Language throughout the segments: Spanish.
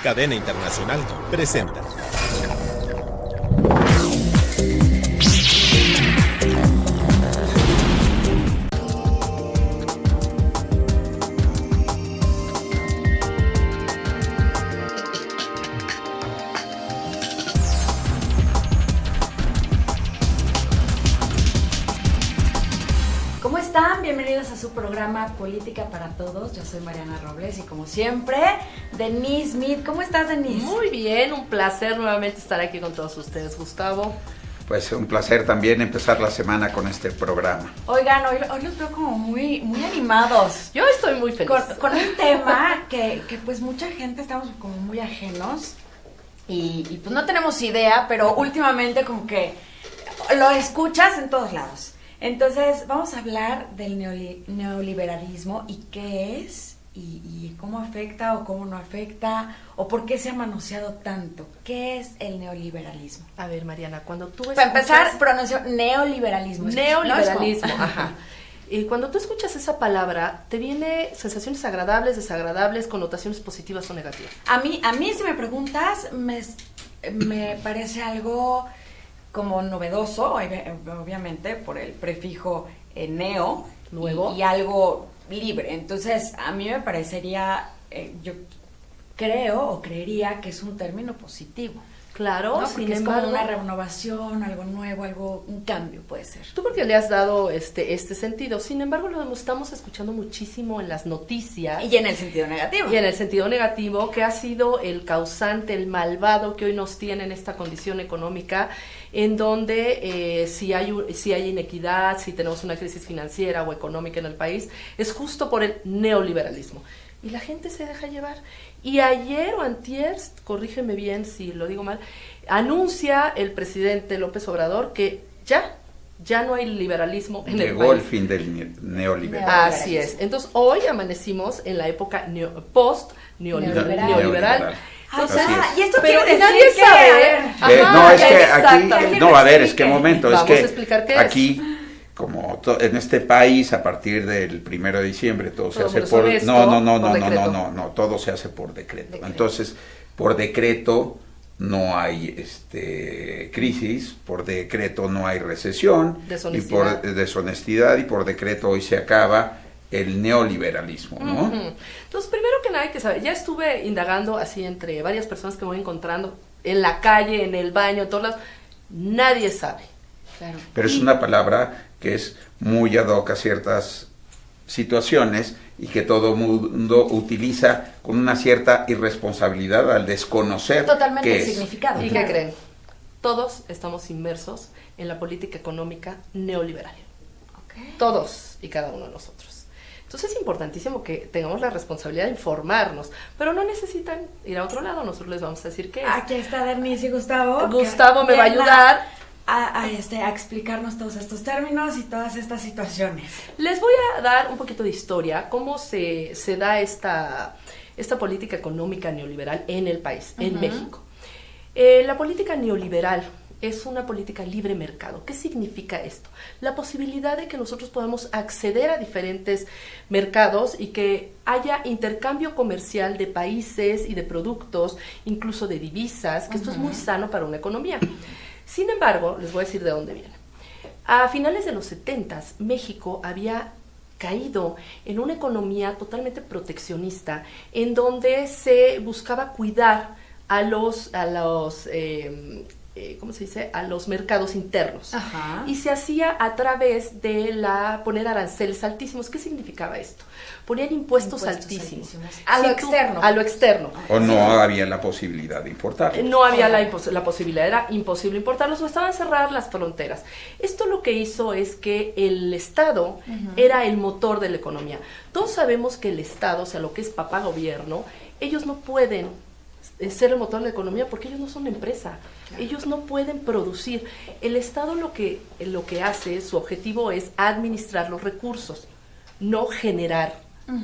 Cadena Internacional presenta. ¿Cómo están? Bienvenidos a su programa Política para Todos. Yo soy Mariana Robles y como siempre, Denise Smith. ¿Cómo estás, Denise? Muy bien, un placer nuevamente estar aquí con todos ustedes, Gustavo. Pues un placer también empezar la semana con este programa. Oigan, hoy los veo como muy animados. Yo estoy muy feliz. Con un tema que pues mucha gente estamos como muy ajenos y pues no tenemos idea, pero últimamente como que lo escuchas en todos lados. Entonces, vamos a hablar del neoliberalismo y qué es, y cómo afecta o cómo no afecta, o por qué se ha manoseado tanto. ¿Qué es el neoliberalismo? A ver, Mariana, cuando tú Para empezar, pronuncio neoliberalismo. Neoliberalismo, ¿No? ajá. Y cuando tú escuchas esa palabra, ¿te viene sensaciones agradables, desagradables, connotaciones positivas o negativas? A mí si me preguntas, me parece algo como novedoso, obviamente, por el prefijo neo, nuevo, y algo libre. Entonces, a mí me parecería, yo creo o creería que es un término positivo. Claro, ¿no? sin Porque es embargo, como una renovación, algo nuevo, un cambio puede ser. tú porque le has dado este sentido, sin embargo lo estamos escuchando muchísimo en las noticias. Y en el sentido negativo. Y en el sentido negativo, que ha sido el causante, el malvado que hoy nos tiene en esta condición económica, en donde si hay inequidad, si tenemos una crisis financiera o económica en el país, es justo por el neoliberalismo. Y la gente se deja llevar. Y ayer o antier, corrígeme bien si lo digo mal, anuncia el presidente López Obrador que ya no hay liberalismo en el país. Llegó el fin del neoliberalismo. Así es. Entonces, hoy amanecimos en la época post-neoliberal. O sea, y esto pero quiere nadie decir que, sabe. No, es que aquí, exactamente. no, a ver, es que momento, Vamos es a que explicar qué es. aquí, como en este país, a partir del 1 de diciembre, todo se hace por... honesto, No, todo se hace por decreto. Entonces, por decreto no hay crisis, por decreto no hay recesión, y por deshonestidad, y por decreto hoy se acaba el neoliberalismo, ¿no? Uh-huh. Entonces, primero que nada hay que saber, ya estuve indagando así entre varias personas que me voy encontrando en la calle, en el baño, en todos lados, nadie sabe. Claro. Pero es una palabra que es muy ad hoc a ciertas situaciones y que todo mundo utiliza con una cierta irresponsabilidad al desconocer totalmente qué el es. significado. ¿Y claro. qué creen? Todos estamos inmersos en la política económica neoliberal. Okay. Todos y cada uno de nosotros. Entonces es importantísimo que tengamos la responsabilidad de informarnos, pero no necesitan ir a otro lado, nosotros les vamos a decir qué es. Aquí está Denise y Gustavo. Gustavo me va a ayudar a explicarnos todos estos términos y todas estas situaciones. Les voy a dar un poquito de historia, cómo se da esta política económica neoliberal en el país, en México. La política neoliberal es una política libre mercado. ¿Qué significa esto? La posibilidad de que nosotros podamos acceder a diferentes mercados y que haya intercambio comercial de países y de productos, incluso de divisas, que esto es muy sano para una economía. Sin embargo, les voy a decir de dónde viene. A finales de los 70s, México había caído en una economía totalmente proteccionista, en donde se buscaba cuidar a los ¿cómo se dice? A los mercados internos. Ajá. Y se hacía a través de poner aranceles altísimos. ¿Qué significaba esto? Ponían impuestos altísimos. A lo externo. A lo externo. O no había la posibilidad de importarlos. No había la posibilidad, era imposible importarlos o estaban cerradas las fronteras. Esto lo que hizo es que el Estado era el motor de la economía. Todos sabemos que el Estado, o sea, lo que es papá gobierno, ellos no pueden ser el motor de la economía porque ellos no son empresa. Claro. Ellos no pueden producir. El Estado lo que hace, su objetivo es administrar los recursos, no generar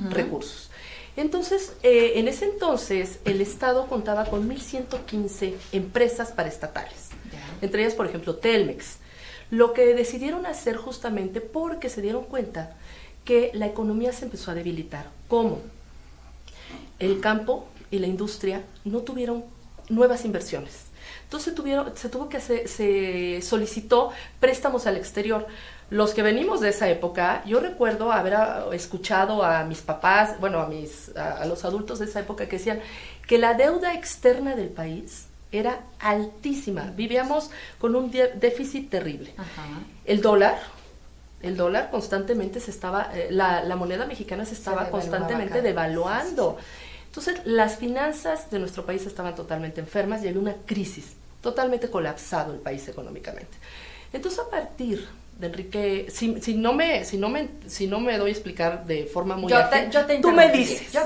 recursos. Entonces, en ese entonces, el Estado contaba con 1,115 empresas paraestatales. Entre ellas, por ejemplo, Telmex. Lo que decidieron hacer justamente porque se dieron cuenta que la economía se empezó a debilitar. ¿Cómo? El campo y la industria no tuvieron nuevas inversiones. Entonces se solicitó préstamos al exterior. Los que venimos de esa época, yo recuerdo haber escuchado a mis papás, bueno, a los adultos de esa época que decían que la deuda externa del país era altísima. Vivíamos con un déficit terrible. Ajá. El dólar constantemente la moneda mexicana se estaba constantemente devaluando. Sí. Entonces, las finanzas de nuestro país estaban totalmente enfermas y había una crisis, totalmente colapsado el país económicamente. Entonces, a partir de Enrique, si no me doy a explicar de forma muy ágil, tú me dices,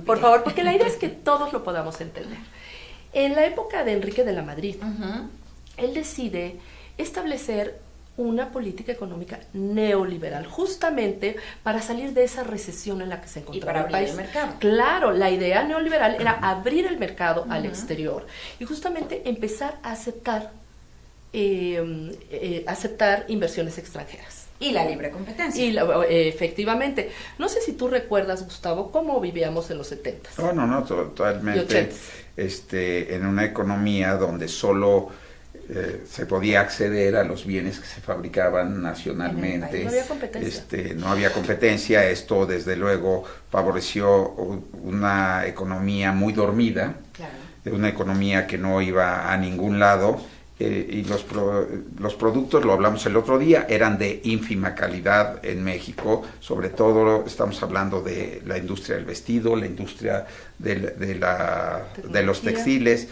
por favor, porque la idea es que todos lo podamos entender. En la época de Enrique de la Madrid, él decide establecer una política económica neoliberal, justamente para salir de esa recesión en la que se encontraba el país. Y para abrir el mercado. Claro, la idea neoliberal era abrir el mercado al exterior y justamente empezar a aceptar inversiones extranjeras. Y la libre competencia. Efectivamente. No sé si tú recuerdas, Gustavo, cómo vivíamos en los 70s. No, totalmente. En una economía donde solo se podía acceder a los bienes que se fabricaban nacionalmente. No había competencia. No había competencia. Esto, desde luego, favoreció una economía muy dormida, una economía que no iba a ningún lado. Y los productos, lo hablamos el otro día, eran de ínfima calidad en México. Sobre todo estamos hablando de la industria del vestido, la industria de los textiles.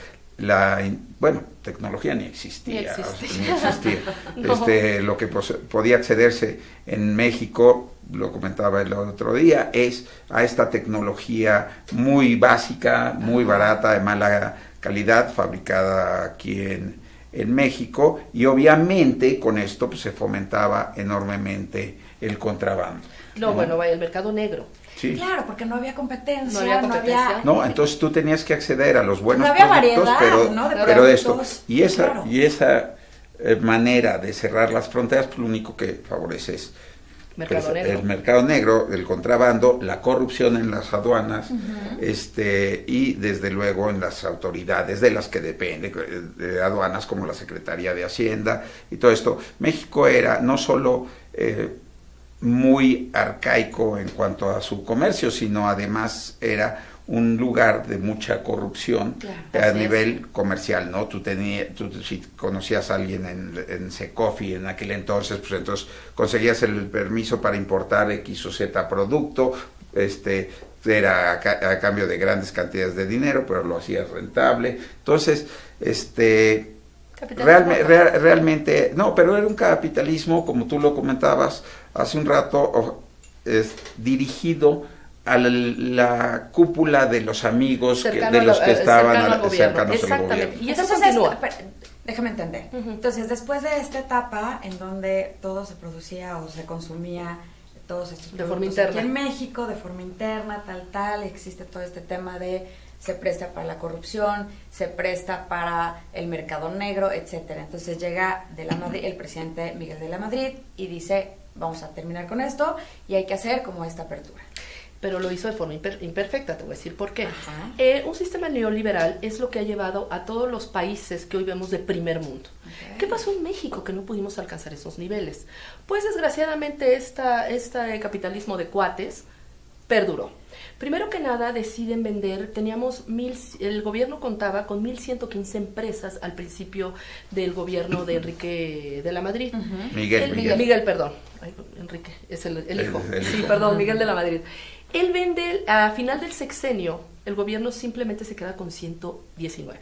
Tecnología ni existía. No. Lo que podía accederse en México, lo comentaba el otro día, es a esta tecnología muy básica, muy barata, de mala calidad, fabricada aquí en México, y obviamente con esto pues, se fomentaba enormemente el contrabando. El mercado negro. Sí. Claro, porque no había competencia. Entonces tú tenías que acceder a los buenos no había productos, variedad, pero de esto. Y esa manera de cerrar las fronteras, pues, lo único que favorece es el mercado negro, el contrabando, la corrupción en las aduanas, y desde luego en las autoridades de las que depende de aduanas, como la Secretaría de Hacienda y todo esto. México era no solo muy arcaico en cuanto a su comercio, sino además era un lugar de mucha corrupción a nivel comercial, ¿no? Tú si conocías a alguien en Secofi en aquel entonces, pues entonces conseguías el permiso para importar X o Z producto, era a cambio de grandes cantidades de dinero, pero lo hacías rentable. Entonces, realmente, no, pero era un capitalismo, como tú lo comentabas hace un rato, dirigido a la cúpula de los amigos de los que estaban cercanos al gobierno. Y eso continúa. Déjame entender. Entonces, después de esta etapa en donde todo se producía o se consumía, todos estos de forma interna aquí en México, de forma interna, tal, existe todo este tema de se presta para la corrupción, se presta para el mercado negro, etcétera. Entonces llega el presidente Miguel de la Madrid y dice, vamos a terminar con esto y hay que hacer como esta apertura. Pero lo hizo de forma imperfecta, te voy a decir por qué. Un sistema neoliberal es lo que ha llevado a todos los países que hoy vemos de primer mundo. ¿Qué pasó en México que no pudimos alcanzar esos niveles? Pues desgraciadamente este capitalismo de cuates perduró. Primero que nada deciden vender, el gobierno contaba con 1,115 empresas al principio del gobierno de Enrique de la Madrid. Miguel, perdón. Ay, Enrique, es el hijo. Miguel de la Madrid. Él vende, a final del sexenio, el gobierno simplemente se queda con 119,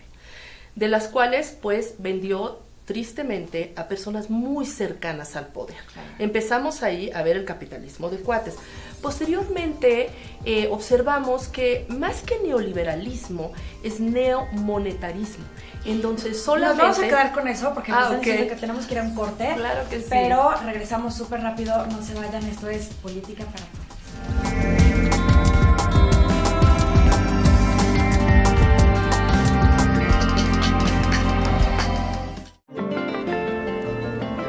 de las cuales pues vendió tristemente a personas muy cercanas al poder. Empezamos ahí a ver el capitalismo de cuates. Posteriormente observamos que más que neoliberalismo es neomonetarismo, en donde solamente... Nos vamos a quedar con eso porque nos están diciendo que tenemos que ir a un corte. Claro que sí. Pero regresamos súper rápido, no se vayan, esto es Política para Todos.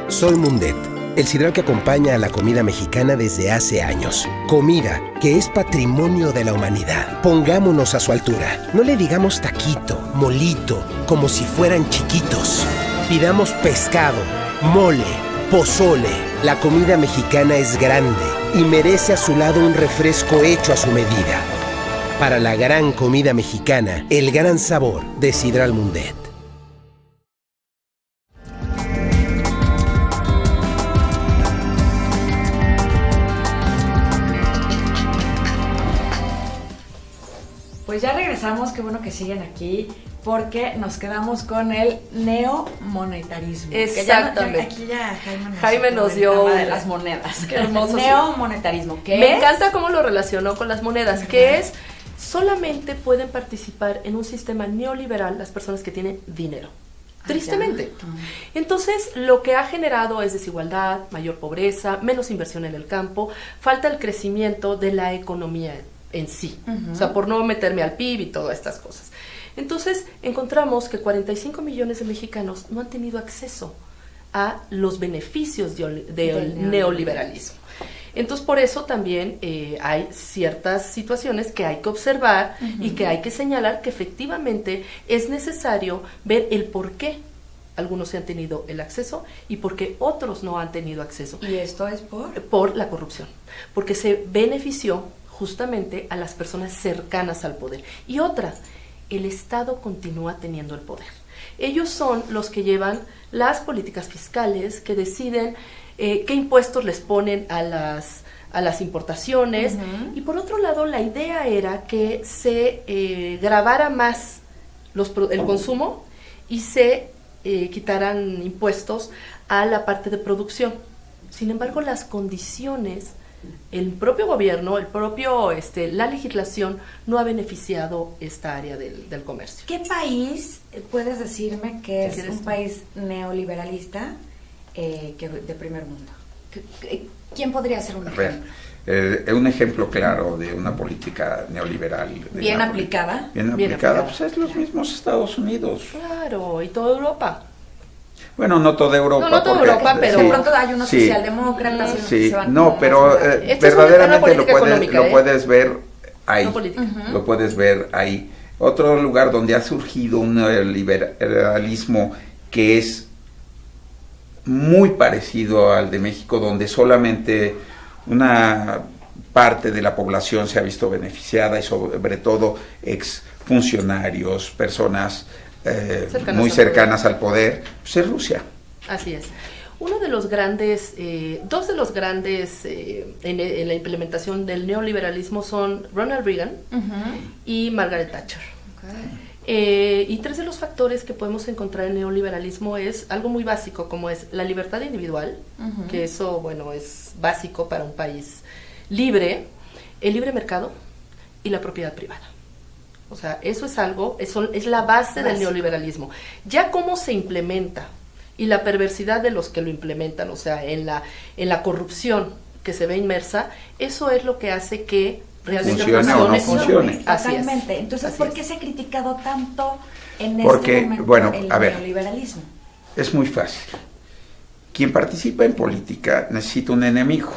Sol Mundet, El sidral que acompaña a la comida mexicana desde hace años. Comida que es patrimonio de la humanidad. Pongámonos a su altura. No le digamos taquito, molito, como si fueran chiquitos. Pidamos pescado, mole, pozole. La comida mexicana es grande y merece a su lado un refresco hecho a su medida. Para la gran comida mexicana, el gran sabor de Sidral Mundet. Pues ya regresamos, qué bueno que siguen aquí, porque nos quedamos con el neomonetarismo. Exactamente. Aquí ya Jaime nos dio de las monedas. Qué hermoso. Neomonetarismo. Me encanta cómo lo relacionó con las monedas, que es solamente pueden participar en un sistema neoliberal las personas que tienen dinero. Tristemente. Entonces, lo que ha generado es desigualdad, mayor pobreza, menos inversión en el campo, falta el crecimiento de la economía en sí, o sea, por no meterme al PIB y todas estas cosas. Entonces, encontramos que 45 millones de mexicanos no han tenido acceso a los beneficios del neoliberalismo. Entonces, por eso también hay ciertas situaciones que hay que observar y que hay que señalar que efectivamente es necesario ver el por qué algunos se han tenido el acceso y por qué otros no han tenido acceso. ¿Y esto es por? Por la corrupción, porque se benefició justamente a las personas cercanas al poder. Y otra, el Estado continúa teniendo el poder. Ellos son los que llevan las políticas fiscales, que deciden qué impuestos les ponen a las importaciones. Y por otro lado, la idea era que se gravara más el consumo y se quitaran impuestos a la parte de producción. Sin embargo, las condiciones, el propio gobierno, la legislación no ha beneficiado esta área del comercio. ¿Qué país puedes decirme que es un país neoliberalista de primer mundo? ¿Quién podría ser un ejemplo? Un ejemplo claro de una política neoliberal. Bien aplicada. Bien aplicada, pues es los mismos Estados Unidos. Claro, y toda Europa. Bueno, no toda Europa. No toda Europa, pero de pronto hay unos socialdemócratas. Sí, no, pero verdaderamente lo puedes ver ahí. Lo puedes ver ahí. Otro lugar donde ha surgido un neoliberalismo que es muy parecido al de México, donde solamente una parte de la población se ha visto beneficiada y sobre todo exfuncionarios, personas muy cercanas al poder, pues es Rusia. Así es. Uno de los grandes, dos de los grandes en la implementación del neoliberalismo son Ronald Reagan y Margaret Thatcher. Y tres de los factores que podemos encontrar en el neoliberalismo es algo muy básico, como es la libertad individual, que eso, bueno, es básico para un país libre, el libre mercado y la propiedad privada. O sea, eso es algo, es la base del neoliberalismo. Ya cómo se implementa y la perversidad de los que lo implementan, o sea, en la corrupción que se ve inmersa, eso es lo que hace que realmente funcione. Totalmente. Entonces, ¿por qué se ha criticado tanto en este momento el neoliberalismo? Es muy fácil. Quien participa en política necesita un enemigo.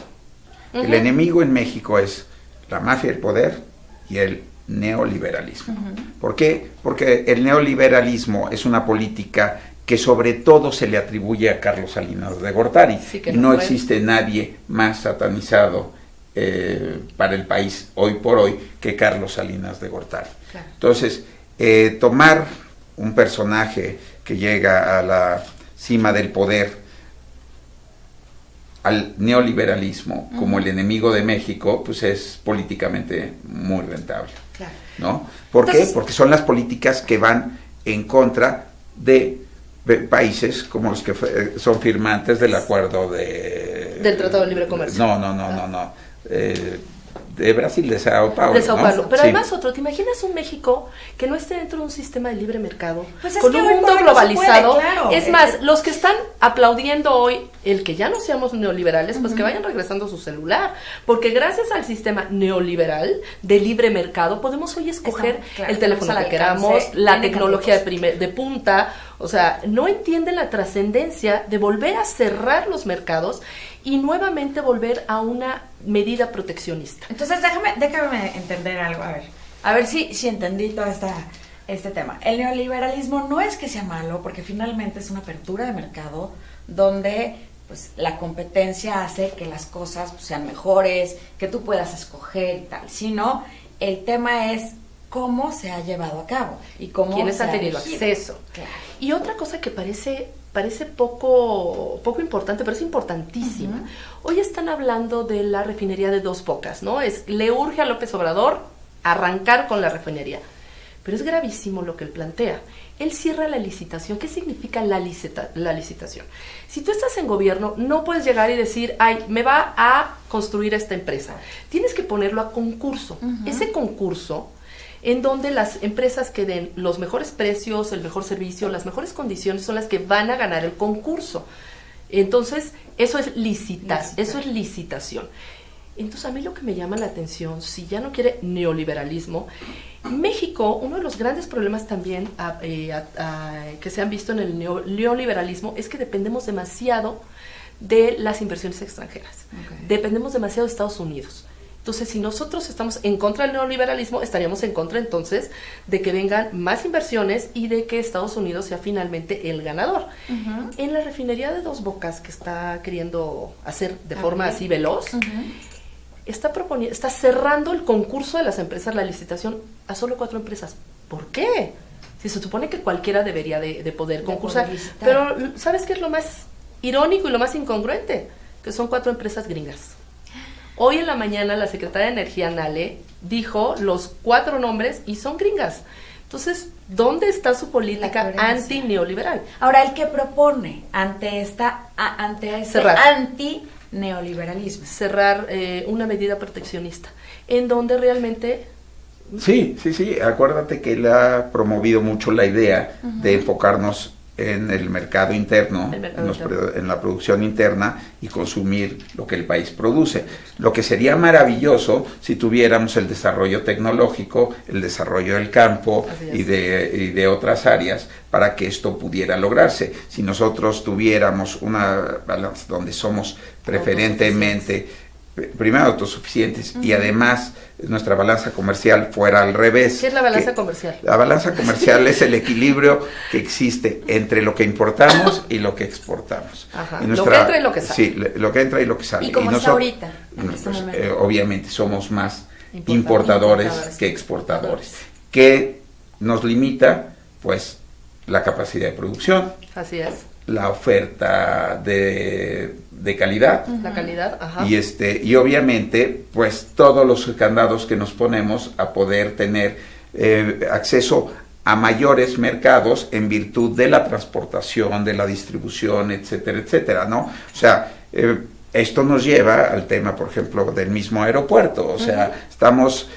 El enemigo en México es la mafia del poder y el neoliberalismo. ¿Por qué? Porque el neoliberalismo es una política que sobre todo se le atribuye a Carlos Salinas de Gortari. Y no existe nadie más satanizado para el país hoy por hoy que Carlos Salinas de Gortari. Claro. Entonces, tomar un personaje que llega a la cima del poder, al neoliberalismo como el enemigo de México, pues es políticamente muy rentable. Claro. ¿No? ¿Por qué? Porque son las políticas que van en contra de países como los que son firmantes del acuerdo del Tratado de Libre Comercio. No. De Brasil, de Sao Paulo. De Sao Paulo. Pero además ¿te imaginas un México que no esté dentro de un sistema de libre mercado? Pues con un mundo globalizado. Puede, claro. Es más, los que están aplaudiendo hoy el que ya no seamos neoliberales, pues que vayan regresando a su celular, porque gracias al sistema neoliberal de libre mercado podemos hoy escoger el teléfono que queramos, la tecnología de punta, o sea, no entienden la trascendencia de volver a cerrar los mercados y nuevamente volver a una medida proteccionista. Entonces déjame entender algo, a ver si entendí todo este tema. El neoliberalismo no es que sea malo, porque finalmente es una apertura de mercado donde pues la competencia hace que las cosas pues, sean mejores, que tú puedas escoger y tal, sino el tema es cómo se ha llevado a cabo y cómo quiénes se han ha tenido elegido. acceso. Claro. Y otra cosa que parece poco importante, pero es importantísima. Uh-huh. Hoy están hablando de la refinería de Dos Bocas, ¿no? Le urge a López Obrador arrancar con la refinería. Pero es gravísimo lo que él plantea. Él cierra la licitación. ¿Qué significa la licitación? Si tú estás en gobierno, no puedes llegar y decir, ay, me va a construir esta empresa. Tienes que ponerlo a concurso. Uh-huh. Ese concurso, en donde las empresas que den los mejores precios, el mejor servicio, las mejores condiciones, son las que van a ganar el concurso. Entonces, eso es eso es licitación. Entonces, a mí lo que me llama la atención, si ya no quiere neoliberalismo, México, uno de los grandes problemas también que se han visto en el neoliberalismo es que dependemos demasiado de las inversiones extranjeras. Okay. Dependemos demasiado de Estados Unidos. Entonces, si nosotros estamos en contra del neoliberalismo, estaríamos en contra entonces de que vengan más inversiones y de que Estados Unidos sea finalmente el ganador. Uh-huh. En la refinería de Dos Bocas, que está queriendo hacer de forma así veloz, uh-huh, está cerrando el concurso de las empresas, la licitación, a solo 4 empresas. ¿Por qué? Si se supone que cualquiera debería de poder concursar. Pero, ¿sabes qué es lo más irónico y lo más incongruente? Que son 4 empresas gringas. Hoy en la mañana la secretaria de Energía, Nale, dijo los 4 nombres y son gringas. Entonces, ¿dónde está su política anti-neoliberal? Ahora, el que propone ante ese anti-neoliberalismo. Cerrar una medida proteccionista, en donde realmente... Sí, acuérdate que él ha promovido mucho la idea uh-huh, de enfocarnos en el mercado interno, en la producción interna y consumir lo que el país produce. Lo que sería maravilloso si tuviéramos el desarrollo tecnológico, el desarrollo del campo y de otras áreas para que esto pudiera lograrse. Si nosotros tuviéramos una balanza donde somos preferentemente primero autosuficientes uh-huh, y además nuestra balanza comercial fuera al revés. ¿Qué es la balanza comercial? La balanza comercial es el equilibrio que existe entre lo que importamos y lo que exportamos. Ajá. Lo que entra y lo que sale. Sí, lo que entra y lo que sale. ¿Y cómo está ahorita? Obviamente somos más importadores que exportadores. ¿Qué nos limita? Pues la capacidad de producción. Así es. La oferta de calidad. Uh-huh. La calidad, ajá. Y obviamente, pues todos los candados que nos ponemos a poder tener acceso a mayores mercados en virtud de la transportación, de la distribución, etcétera, etcétera, ¿no? O sea, esto nos lleva al tema, por ejemplo, del mismo aeropuerto. O sea, estamos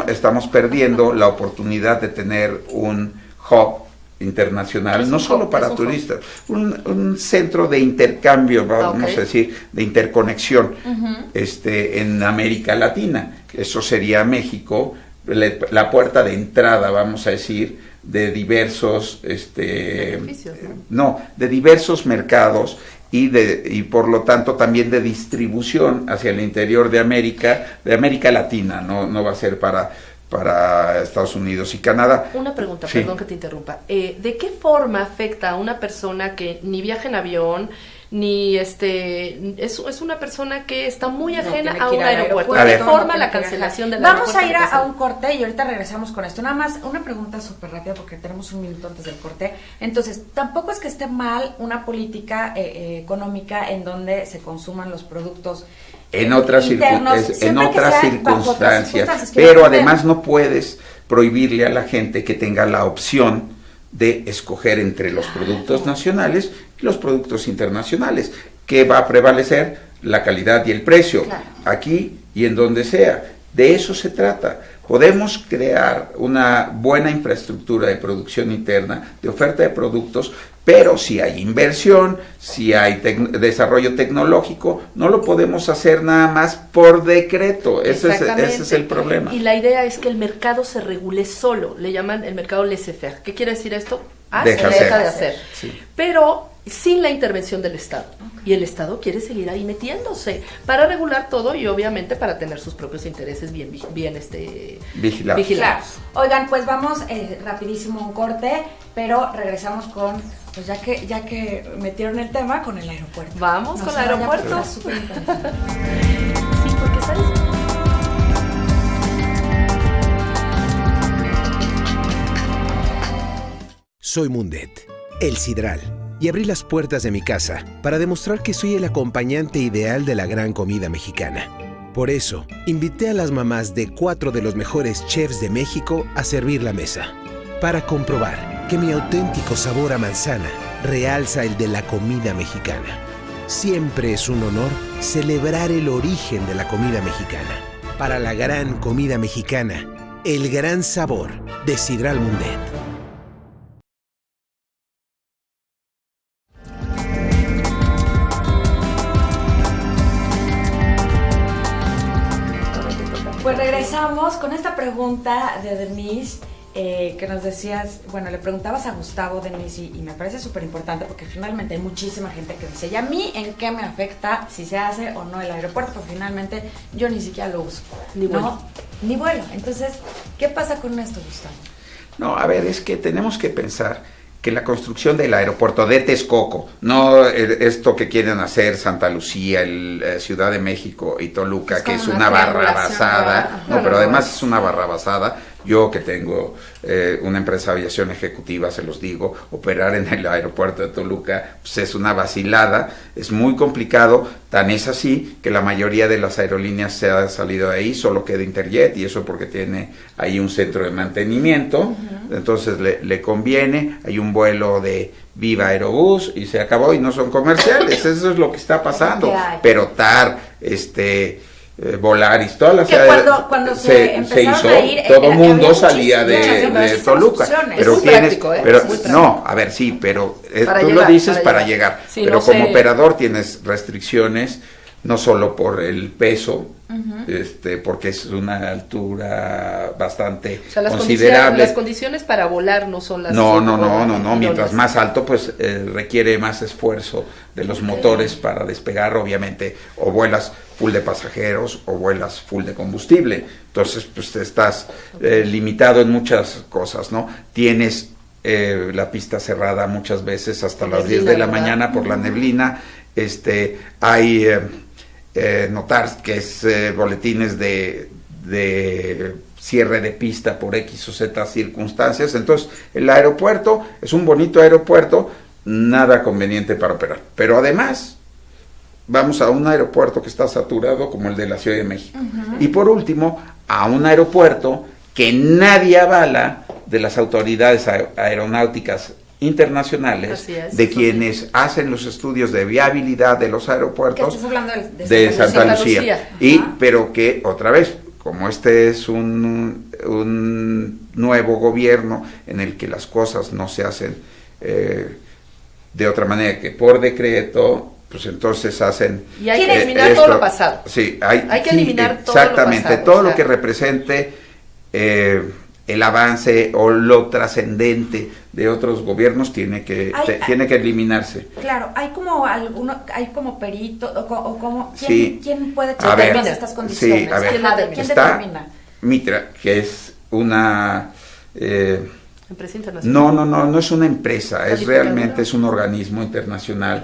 estamos perdiendo la oportunidad de tener un hub internacional, no solo para turistas, un centro de intercambio, vamos a decir, de interconexión uh-huh, en América Latina. Eso sería México, la puerta de entrada, vamos a decir, de diversos de diversos mercados y por lo tanto también de distribución hacia el interior de América Latina, no va a ser para Estados Unidos y Canadá. Una pregunta, perdón que te interrumpa. ¿De qué forma afecta a una persona que ni viaja en avión, ni es una persona que está muy ajena a un aeropuerto? ¿De qué forma la cancelación del aeropuerto? Vamos a ir a un corte y ahorita regresamos con esto. Nada más, una pregunta súper rápida porque tenemos 1 minuto antes del corte. Entonces, tampoco es que esté mal una política económica en donde se consuman los productos en otras circunstancias, pero además no puedes prohibirle a la gente que tenga la opción de escoger entre los productos nacionales y los productos internacionales. ¿Qué va a prevalecer? La calidad y el precio, aquí y en donde sea. De eso se trata. podemos crear una buena infraestructura de producción interna, de oferta de productos, pero si hay inversión, si hay desarrollo tecnológico, no lo podemos hacer nada más por decreto. Ese es el problema. Y la idea es que el mercado se regule solo, le llaman el mercado laissez-faire. ¿Qué quiere decir esto? Deja de hacer. Sí. Pero sin la intervención del Estado. Y el Estado quiere seguir ahí metiéndose para regular todo y obviamente para tener sus propios intereses bien vigilados. Oigan, pues vamos rapidísimo a un corte, pero regresamos con, pues ya que metieron el tema, con el aeropuerto. Vamos con el aeropuerto. Sí, porque sabes. Soy Mundet, el Sidral, y abrí las puertas de mi casa para demostrar que soy el acompañante ideal de la gran comida mexicana. Por eso, invité a las mamás de 4 de los mejores chefs de México a servir la mesa, para comprobar que mi auténtico sabor a manzana realza el de la comida mexicana. Siempre es un honor celebrar el origen de la comida mexicana. Para la gran comida mexicana, el gran sabor de Sidral Mundet. Pues regresamos con esta pregunta de Denise, que nos decías, bueno, le preguntabas a Gustavo, Denise, y me parece súper importante porque finalmente hay muchísima gente que dice, ¿y a mí en qué me afecta si se hace o no el aeropuerto? Porque finalmente yo ni siquiera lo uso. Ni vuelo. Entonces, ¿qué pasa con esto, Gustavo? No, a ver, es que tenemos que pensar que la construcción del aeropuerto de Texcoco, no esto que quieren hacer Santa Lucía, Ciudad de México y Toluca, que es una barrabasada, no, pero además es una barrabasada. Yo que tengo una empresa de aviación ejecutiva, se los digo, operar en el aeropuerto de Toluca pues es una vacilada, es muy complicado, tan es así que la mayoría de las aerolíneas se ha salido de ahí, solo queda Interjet, y eso porque tiene ahí un centro de mantenimiento, entonces le conviene, hay un vuelo de Viva Aerobús y se acabó y no son comerciales, eso es lo que está pasando, pero TAR, Volaris, todas las que cuando se hizo, a ir, todo el mundo salía de Toluca, pero no, a ver, sí, pero tú lo dices para llegar, sí, pero no como operador tienes restricciones, no solo por el peso, porque es una altura bastante considerable. Las condiciones para volar no son las... No, mientras más alto, pues requiere más esfuerzo de los motores para despegar, obviamente, o vuelas full de pasajeros o vuelas full de combustible, entonces pues estás limitado en muchas cosas, ¿no? Tienes la pista cerrada muchas veces hasta las 10 de la mañana por la neblina, hay notar que es boletines de cierre de pista por X o Z circunstancias, entonces el aeropuerto es un bonito aeropuerto, nada conveniente para operar, pero además vamos a un aeropuerto que está saturado como el de la Ciudad de México, y por último a un aeropuerto que nadie avala de las autoridades aeronáuticas internacionales, de quienes hacen los estudios de viabilidad de los aeropuertos. ¿Estás hablando de Santa Lucía. Pero que otra vez, como este es un nuevo gobierno en el que las cosas no se hacen de otra manera que por decreto, pues entonces hacen... Y hay que eliminar todo lo pasado. Sí, hay que eliminar todo exactamente, lo pasado. Todo lo que represente el avance o lo trascendente de otros gobiernos tiene que eliminarse. Claro, hay como perito o como ¿quién puede checar estas condiciones? Sí, a ver, ¿Quién determina? Mitra, que es una empresa internacional. No es una empresa, realmente es un organismo internacional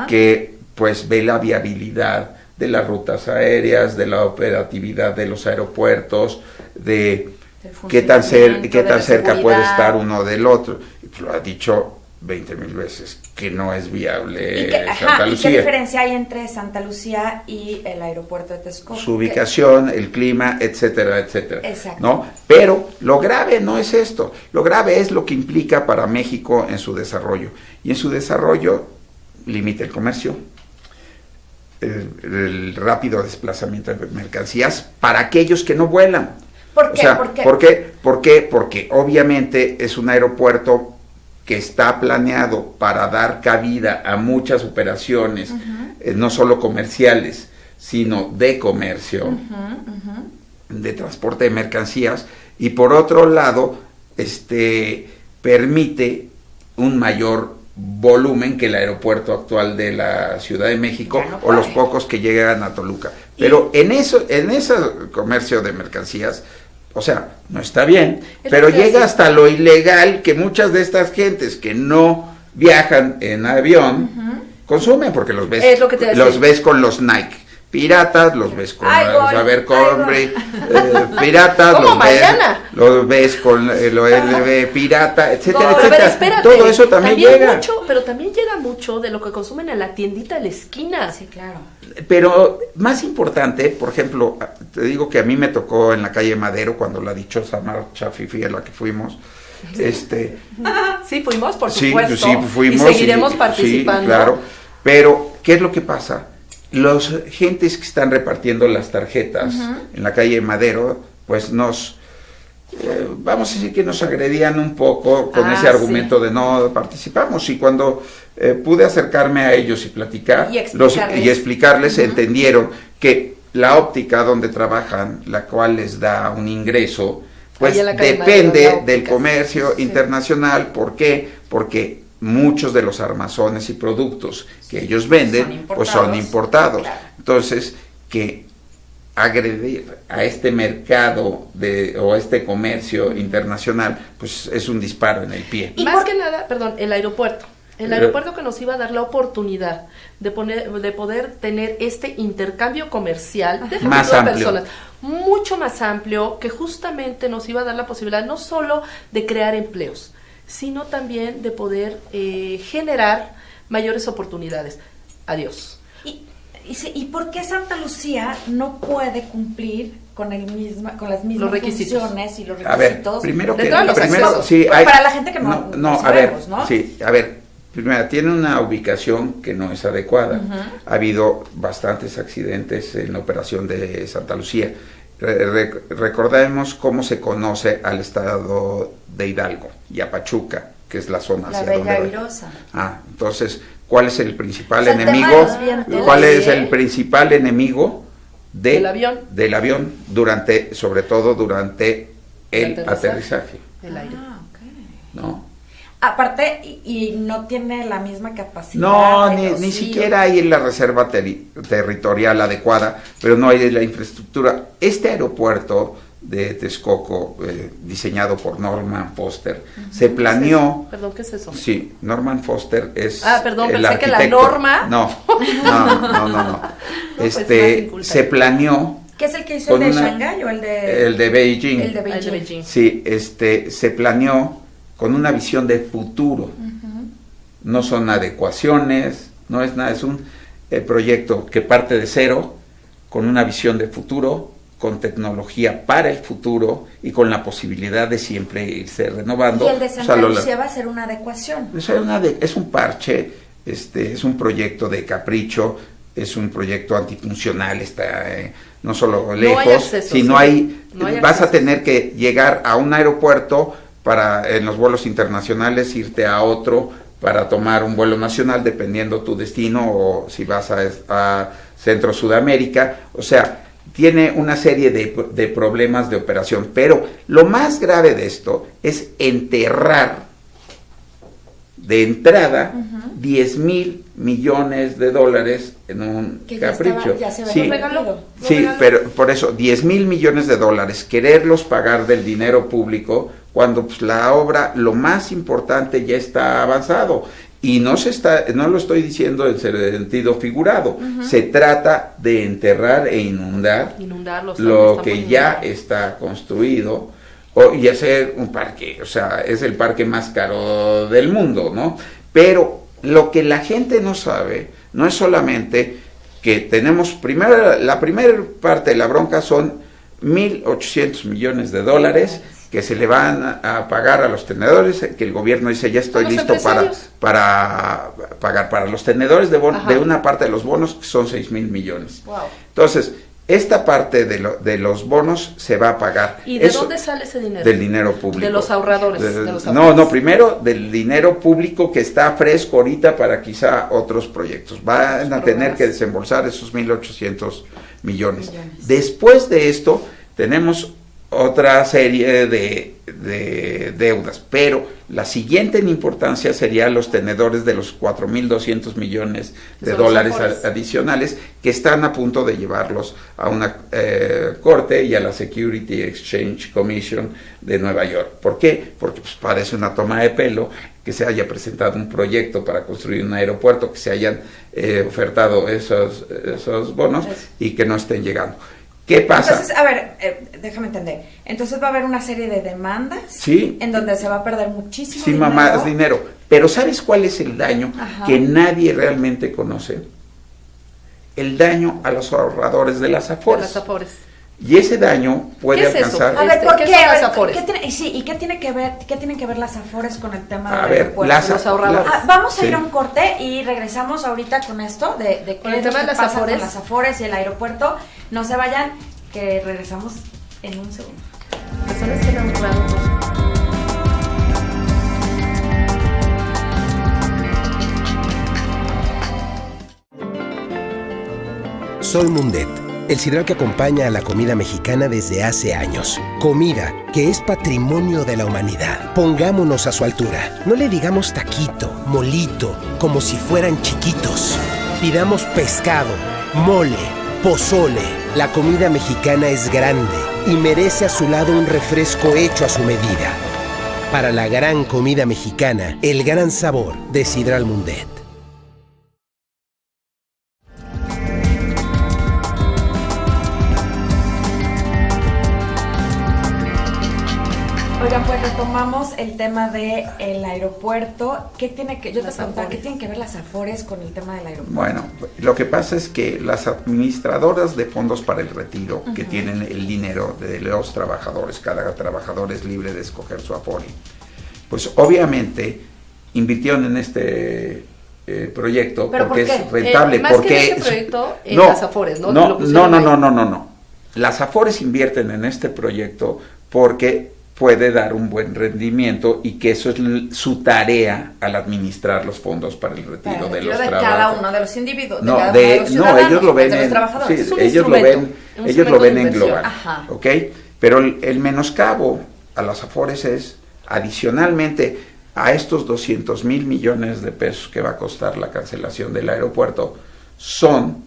que pues ve la viabilidad de las rutas aéreas, de la operatividad de los aeropuertos, de qué tan cerca puede estar uno del otro. Y pues lo ha dicho 20,000 veces que no es viable Santa Lucía. ¿Y qué diferencia hay entre Santa Lucía y el aeropuerto de Texcoco? Su ubicación, el clima, etcétera, etcétera. Exacto. ¿No? Pero lo grave no es esto, lo grave es lo que implica para México en su desarrollo. Y en su desarrollo limita el comercio, el rápido desplazamiento de mercancías para aquellos que no vuelan. ¿Por qué? O sea, ¿Por qué? ¿por qué? Porque obviamente es un aeropuerto que está planeado para dar cabida a muchas operaciones, no solo comerciales, sino de comercio, de transporte de mercancías, y por otro lado, permite un mayor volumen que el aeropuerto actual de la Ciudad de México o los pocos que llegan a Toluca. Pero en ese comercio de mercancías, o sea, no está bien, pero llega hasta lo ilegal que muchas de estas gentes que no viajan en avión consumen, porque los ves con los Nike piratas, los ves con los Abercrombie piratas, los ves con el OLV pirata, etcétera, etcétera. Espérate, todo eso también llega. Pero también llega mucho de lo que consumen en la tiendita de la esquina. Sí, claro. Pero más importante, por ejemplo, te digo que a mí me tocó en la calle Madero, cuando la dichosa marcha FIFI a la que fuimos, Sí, fuimos, por supuesto. Sí, fuimos. Y seguiremos participando. Sí, claro. Pero, ¿qué es lo que pasa? Los gentes que están repartiendo las tarjetas en la calle Madero, pues vamos a decir que nos agredían un poco con ese argumento de no participamos, y cuando pude acercarme a ellos y platicar y explicarles, entendieron que la óptica donde trabajan, la cual les da un ingreso, pues depende del comercio internacional. ¿Por qué? Porque muchos de los armazones y productos que ellos venden son importados. Claro. Entonces, que agredir a este mercado o este comercio internacional, pues es un disparo en el pie. Y más que nada, el aeropuerto. El aeropuerto que nos iba a dar la oportunidad de poder tener este intercambio comercial de más amplio, personas, mucho más amplio, que justamente nos iba a dar la posibilidad no solo de crear empleos, sino también de poder generar mayores oportunidades. Adiós. ¿Y por qué Santa Lucía no puede cumplir con las mismas funciones y los requisitos? A ver, primero sí, para la gente que no sabemos, ¿no? Sí, a ver, primero, tiene una ubicación que no es adecuada. Ha habido bastantes accidentes en la operación de Santa Lucía. Recordemos cómo se conoce al estado de Hidalgo y a Pachuca, que es la zona hacia donde va. Virosa. Entonces, ¿cuál es el principal enemigo? ¿Cuál es el principal enemigo del avión sobre todo durante el aterrizaje? El aire. ¿No? Aparte, y no tiene la misma capacidad. No, ni siquiera hay la reserva territorial adecuada, pero no hay la infraestructura. Este aeropuerto de Texcoco, diseñado por Norman Foster, se planeó... Perdón, ¿qué es eso? Sí, Norman Foster es perdón, el pensé arquitecto. Que la norma... No. Se planeó... ¿Qué es el que hizo el de Shanghái o el de...? El de Beijing. El de Beijing. Sí, se planeó con una visión de futuro. No son adecuaciones, no es nada, es un proyecto que parte de cero, con una visión de futuro, con tecnología para el futuro y con la posibilidad de siempre irse renovando. Y el de Santa Lucía va a ser una adecuación. Es un parche, es un proyecto de capricho, es un proyecto antifuncional, está no solo lejos, vas a tener que llegar a un aeropuerto para en los vuelos internacionales irte a otro para tomar un vuelo nacional, dependiendo tu destino, o si vas a Centro Sudamérica. O sea, tiene una serie de problemas de operación, pero lo más grave de esto es enterrar de entrada 10,000 millones de dólares en un capricho. Sí, pero por eso 10,000 millones de dólares, quererlos pagar del dinero público cuando pues, la obra, lo más importante, ya está avanzado. Y no lo estoy diciendo en sentido figurado. Se trata de enterrar e inundar lo que ya está construido y hacer un parque. O sea, es el parque más caro del mundo, ¿no? Pero lo que la gente no sabe no es solamente que tenemos la primera parte de la bronca son 1,800 millones de dólares que se le van a pagar a los tenedores, que el gobierno dice ya estoy listo para pagar para los tenedores de una parte de los bonos, que son 6,000 millones. Wow. Entonces, esta parte de los bonos se va a pagar. ¿Y de dónde sale ese dinero? Del dinero público. De los ahorradores. No, primero del dinero público que está fresco ahorita para quizá otros proyectos. Van a tener que desembolsar esos 1.800 millones. Después de esto, tenemos otra serie de deudas, pero la siguiente en importancia sería los tenedores de los 4.200 millones de dólares adicionales que están a punto de llevarlos a una corte y a la Security Exchange Commission de Nueva York. ¿Por qué? Porque pues, parece una toma de pelo que se haya presentado un proyecto para construir un aeropuerto, que se hayan ofertado esos bonos y que no estén llegando. ¿Qué pasa? Entonces, a ver, déjame entender. Entonces va a haber una serie de demandas, sí, en donde se va a perder muchísimo dinero. Más dinero. Pero ¿sabes cuál es el daño que nadie realmente conoce? El daño a los ahorradores de las Afores. De las Afores. Y ese daño puede alcanzar... A ver, ¿por qué? ¿Qué son las Afores? ¿Y qué tienen que ver las Afores con el tema del aeropuerto? Los ahorradores. Vamos a ir a un corte y regresamos ahorita con esto de con el tema de las Afores. Con las Afores y el aeropuerto. No se vayan, que regresamos en un segundo. Personas que han jugado Sol Mundet, el sidral que acompaña a la comida mexicana desde hace años. Comida que es patrimonio de la humanidad. Pongámonos a su altura. No le digamos taquito, molito, como si fueran chiquitos. Pidamos pescado, mole, pozole. La comida mexicana es grande y merece a su lado un refresco hecho a su medida. Para la gran comida mexicana, el gran sabor de Sidral Mundet. Oigan, pues retomamos el tema del aeropuerto. ¿Qué tiene que, yo te preguntaba, ¿qué tienen que ver las Afores con el tema del aeropuerto? Bueno, lo que pasa es que las administradoras de fondos para el retiro, que tienen el dinero de los trabajadores, cada trabajador es libre de escoger su Afore, pues obviamente invirtieron en este proyecto porque es rentable. Más porque que en este proyecto, en las Afores, ¿no? No. Las Afores invierten en este proyecto porque puede dar un buen rendimiento y que eso es su tarea al administrar los fondos para el retiro de los trabajadores. Cada uno de los individuos. Ellos lo ven ellos lo ven en global. ¿Ok? Pero el menoscabo a las Afores es, adicionalmente a estos 200,000 millones de pesos que va a costar la cancelación del aeropuerto, son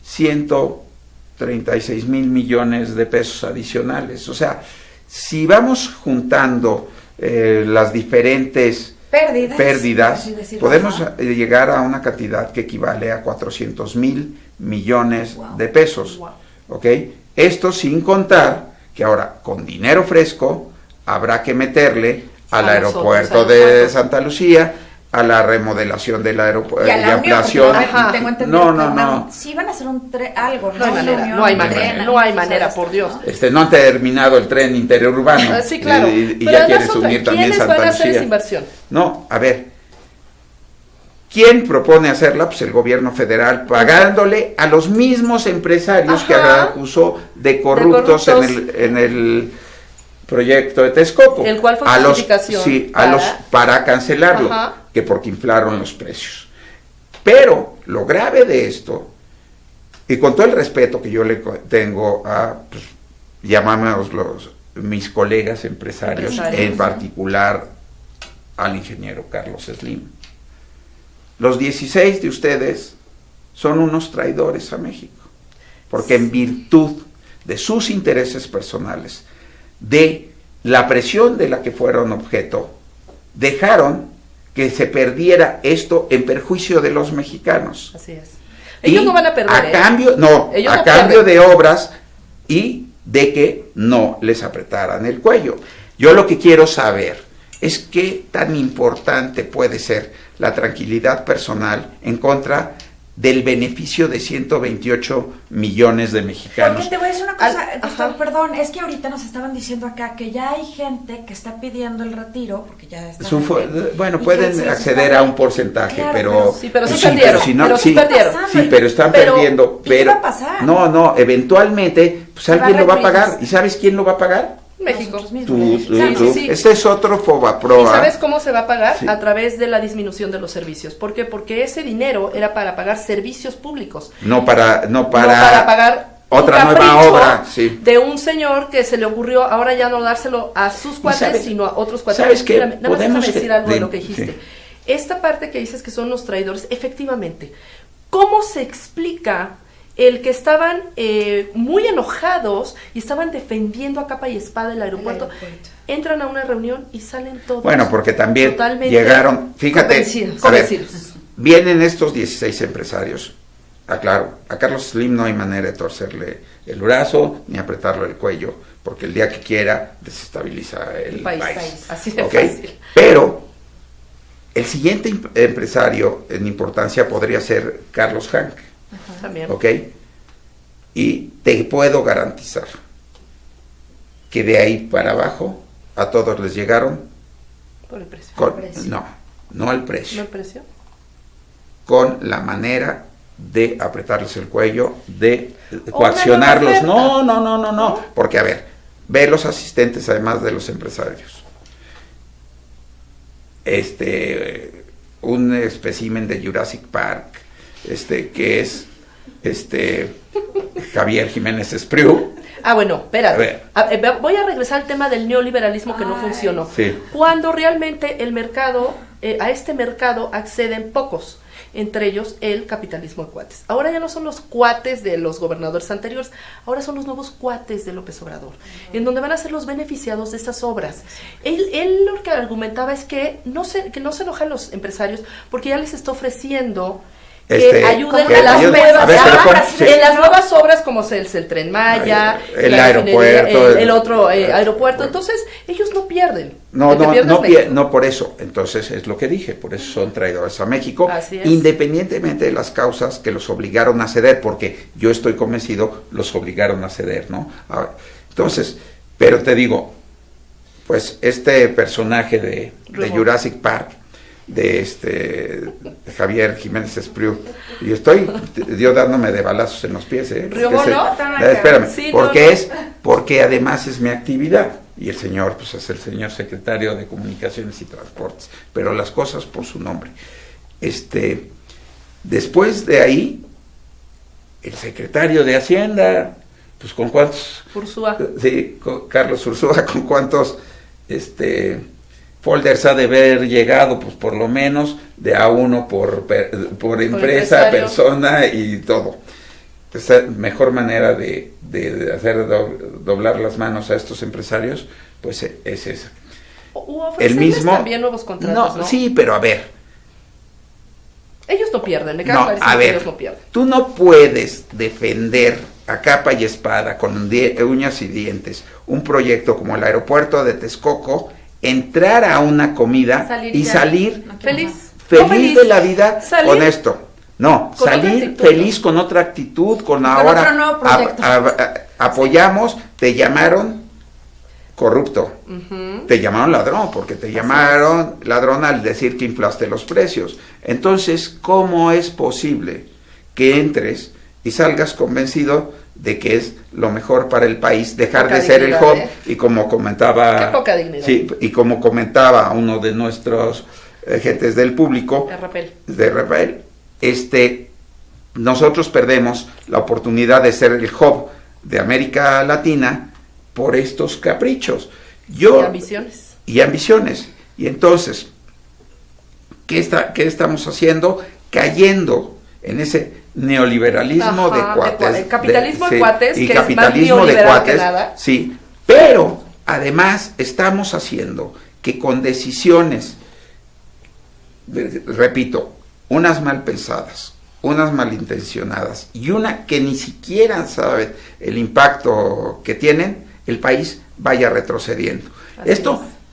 136,000 millones de pesos adicionales. O sea, si vamos juntando las diferentes pérdidas podemos llegar a una cantidad que equivale a 400,000 millones de pesos. ¿Ok? Esto sin contar que ahora con dinero fresco habrá que meterle al aeropuerto de Santa Lucía, a la remodelación del aeropuerto y ampliación. Tengo entendido no. Si van a hacer algo, no hay manera, por Dios. No han terminado el tren interurbano. Sí, claro. Y ya quieres unir también Santa Lucía. ¿Quiénes van a hacer esa inversión? No, a ver. ¿Quién propone hacerla? Pues el gobierno federal, pagándole a los mismos empresarios que acusó de corruptos en el proyecto de Texcoco. El cual fue justificación para cancelarlo, que porque inflaron los precios. Pero lo grave de esto, y con todo el respeto que yo le tengo a, pues, llamémoslos mis colegas empresarios, en particular al ingeniero Carlos Slim, los 16 de ustedes son unos traidores a México, porque en virtud de sus intereses personales, de la presión de la que fueron objeto, dejaron que se perdiera esto en perjuicio de los mexicanos. Así es. Ellos no van a perder. A cambio de obras y de que no les apretaran el cuello. Yo lo que quiero saber es qué tan importante puede ser la tranquilidad personal en contra del beneficio de 128 millones de mexicanos. Porque te voy a decir una cosa, Gustavo, perdón, es que ahorita nos estaban diciendo acá que ya hay gente que está pidiendo el retiro, porque ya está... Bueno, pueden acceder a un porcentaje, claro, pero... Sí, pero sí perdieron. Pero están perdiendo. ¿Qué va a pasar? No, eventualmente, pues alguien lo va a pagar. ¿Y sabes quién lo va a pagar? México. Tú. Sí. Este es otro Fobaproa. ¿Y sabes cómo se va a pagar? Sí. A través de la disminución de los servicios. ¿Por qué? Porque ese dinero era para pagar servicios públicos. No para pagar otra un nueva capricho obra, sí. de un señor que se le ocurrió ahora ya no dárselo a sus cuates, sino a otros cuates. ¿Sabes qué? Nada más déjame decir algo de lo que sí. dijiste. Esta parte que dices que son los traidores, efectivamente, ¿cómo se explica el que estaban muy enojados y estaban defendiendo a capa y espada el aeropuerto? Entran a una reunión y salen todos. Bueno, porque también totalmente llegaron, fíjate, convencidos. Vienen estos 16 empresarios. Aclaro, a Carlos Slim no hay manera de torcerle el brazo ni apretarle el cuello, porque el día que quiera desestabiliza el país. Así de ¿Okay? fácil. Pero el siguiente empresario en importancia podría ser Carlos Hank. También. ¿Ok? Y te puedo garantizar que de ahí para abajo a todos les llegaron Por el precio. no al precio, ¿No el precio? con la manera de apretarles el cuello, de O coaccionarlos. una nueva No, porque a ver, ve los asistentes además de los empresarios. Un espécimen de Jurassic Park, que es Javier Jiménez Espriu. Bueno, espérate. A ver. Voy a regresar al tema del neoliberalismo que no funcionó. Sí. Cuando realmente el mercado, a este mercado acceden pocos, entre ellos el capitalismo de cuates. Ahora ya no son los cuates de los gobernadores anteriores, ahora son los nuevos cuates de López Obrador, en donde van a ser los beneficiados de estas obras. Él lo que argumentaba es que no se enojan los empresarios porque ya les está ofreciendo que ayuden a las nuevas en las nuevas obras como es el Tren Maya, el aeropuerto, el otro aeropuerto. Entonces ellos no pierden. No por eso. Entonces es lo que dije, por eso son traidores a México, independientemente de las causas que los obligaron a ceder, porque yo estoy convencido los obligaron a ceder, ¿no? Entonces, pero te digo, pues este personaje de Jurassic Park, de Javier Jiménez Espriu, y estoy yo dándome de balazos en los pies, espérame, sí, porque además es mi actividad, y el señor pues es el señor secretario de Comunicaciones y Transportes, pero las cosas por su nombre. Después de ahí, el secretario de Hacienda, pues con cuántos Ursúa. Sí, Carlos Ursúa, con cuántos folders ha de haber llegado, pues por lo menos de a uno por empresa, persona y todo. Esa mejor manera de hacer doblar las manos a estos empresarios, pues es esa. El mismo también nuevos contratos, ¿no? Sí, pero a ver. Ellos no pierden, me queda clarísimo que ellos no pierden. Tú no puedes defender a capa y espada con uñas y dientes un proyecto como el aeropuerto de Texcoco, entrar a una comida salir feliz de la vida con esto. Salir feliz con otra actitud, con ahora apoyamos, te llamaron corrupto, te llamaron ladrón, porque te llamaron ladrón al decir que inflaste los precios. Entonces, ¿cómo es posible que entres y salgas convencido de que es lo mejor para el país, dejar de ser el hub, y como comentaba, qué poca dignidad. Sí, y como comentaba uno de nuestros gentes del público, de Rapel, nosotros perdemos la oportunidad de ser el hub de América Latina por estos caprichos. Y ambiciones. Y entonces, ¿qué estamos haciendo? Cayendo en ese neoliberalismo de cuates, capitalismo de cuates, y que capitalismo es más de cuates, que nada. Sí, pero además estamos haciendo que con decisiones, repito, unas mal pensadas, unas malintencionadas y una que ni siquiera sabe el impacto que tienen, el país vaya retrocediendo.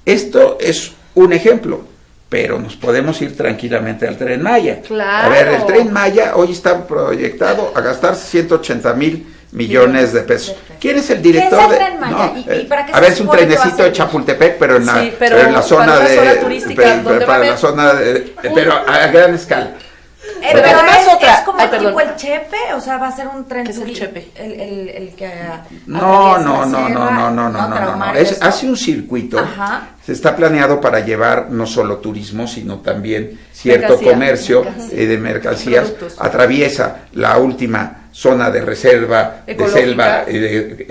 Esto es un ejemplo, pero nos podemos ir tranquilamente al Tren Maya. Claro. A ver, el Tren Maya hoy está proyectado a gastar 180,000 millones de pesos. ¿Quién es el director? ¿Qué es el Tren Maya? ¿Y para qué a ver, se es un supone que va a trenecito de servir? Chapultepec, pero en la, Sí, pero en la zona para una de zona turística, donde va a para haber la zona pero a gran escala. Pero además otra. es como Ay, perdón. tipo el Chepe, o sea, va a ser un tren. ¿Qué es el Chepe? El que No. Hace un circuito. Ajá. Se está planeado para llevar no solo turismo, sino también cierto Mercancía, comercio mercancía. de mercancías. Productos. Atraviesa la última zona de reserva Ecológica. de selva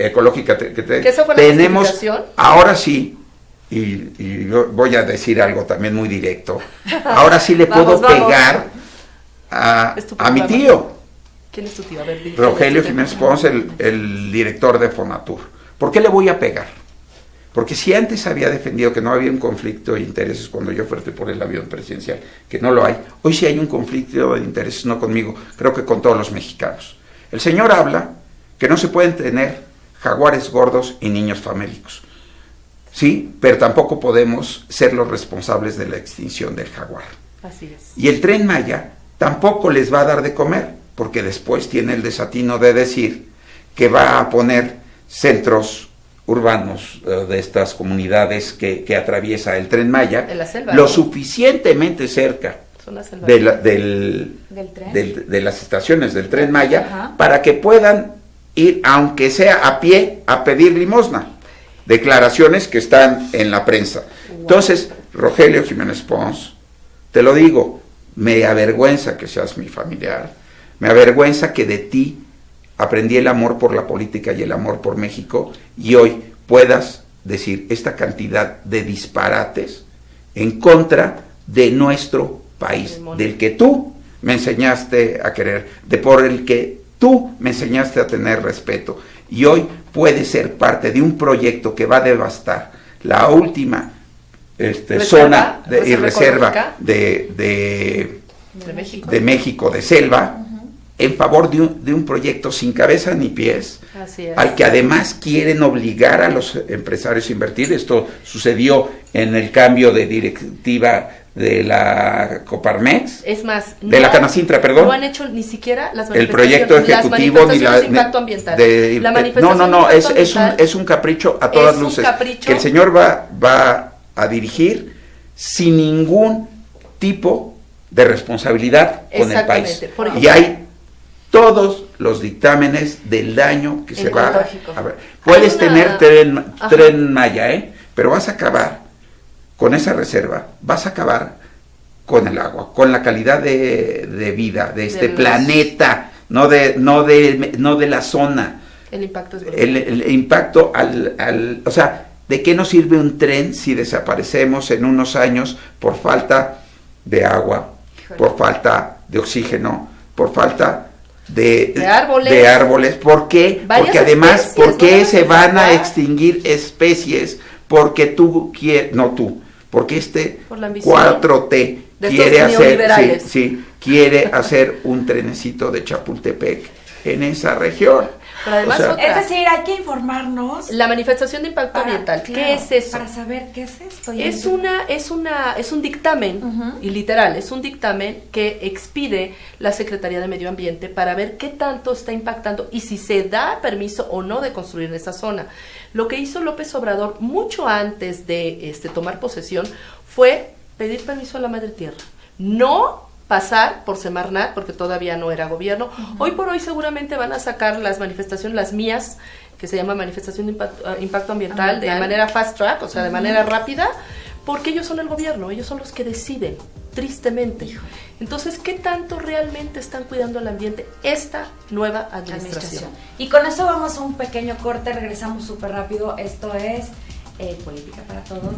ecológica que esa fue la tenemos. justificación. Ahora sí. Y yo voy a decir algo también muy directo. Ahora sí le puedo Vamos. pegar a Es tu mi programa. tío. ¿Quién es tu tío? A ver, dime. Rogelio Jiménez Pons, el director de Fonatur. ¿Por qué le voy a pegar? Porque si antes había defendido que no había un conflicto de intereses cuando yo fui por el avión presidencial, que no lo hay, hoy sí hay un conflicto de intereses, no conmigo, creo que con todos los mexicanos. El señor habla que no se pueden tener jaguares gordos y niños famélicos. Sí, pero tampoco podemos ser los responsables de la extinción del jaguar. Así es. Y el Tren Maya tampoco les va a dar de comer, porque después tiene el desatino de decir que va a poner centros urbanos de estas comunidades que atraviesa el Tren Maya, En la selva, lo ¿no? suficientemente cerca Son las selvas. de las estaciones del Tren Maya, Ajá. para que puedan ir, aunque sea a pie, a pedir limosna. Declaraciones que están en la prensa. Entonces, Rogelio Jiménez Pons, te lo digo, me avergüenza que seas mi familiar, me avergüenza que de ti aprendí el amor por la política y el amor por México, y hoy puedas decir esta cantidad de disparates en contra de nuestro país, del que tú me enseñaste a querer, por el que tú me enseñaste a tener respeto, y hoy puede ser parte de un proyecto que va a devastar la última zona y reserva de México, de selva, en favor de un proyecto sin cabeza ni pies, Así es. al que además quieren obligar a los empresarios a invertir. Esto sucedió en el cambio de directiva de la Coparmex, Es más, de la Canacintra, perdón. No han hecho ni siquiera las El proyecto ejecutivo ni la de impacto ambiental. no, es un capricho a todas luces que el señor va a dirigir sin ningún tipo de responsabilidad con el país. Y hay todos los dictámenes del daño que se va a ver. Puedes tener Tren Maya, pero vas a acabar con esa reserva, vas a acabar con el agua, con la calidad de vida de este planeta, no de la zona. El impacto es brutal. El impacto o sea, ¿de qué nos sirve un tren si desaparecemos en unos años por falta de agua, por falta de oxígeno, por falta de árboles? ¿Por qué? Porque además, ¿por qué se van a extinguir especies? Porque porque Por la ambición 4T quiere hacer un trenecito de Chapultepec en esa región. Pero además Es decir, hay que informarnos. La manifestación de impacto ambiental, claro, ¿qué es eso? Para saber qué es esto. Es un dictamen, y literal, es un dictamen que expide la Secretaría de Medio Ambiente para ver qué tanto está impactando y si se da permiso o no de construir en esa zona. Lo que hizo López Obrador mucho antes de tomar posesión fue pedir permiso a la Madre Tierra. No pasar por Semarnat, porque todavía no era gobierno. Hoy por hoy seguramente van a sacar las manifestaciones, las mías, que se llama manifestación de impacto ambiental, de manera fast track, o sea, de manera rápida, porque ellos son el gobierno, ellos son los que deciden, tristemente. Entonces, ¿qué tanto realmente están cuidando el ambiente esta nueva administración? Y con eso vamos a un pequeño corte, regresamos súper rápido. Esto es Política para Todos.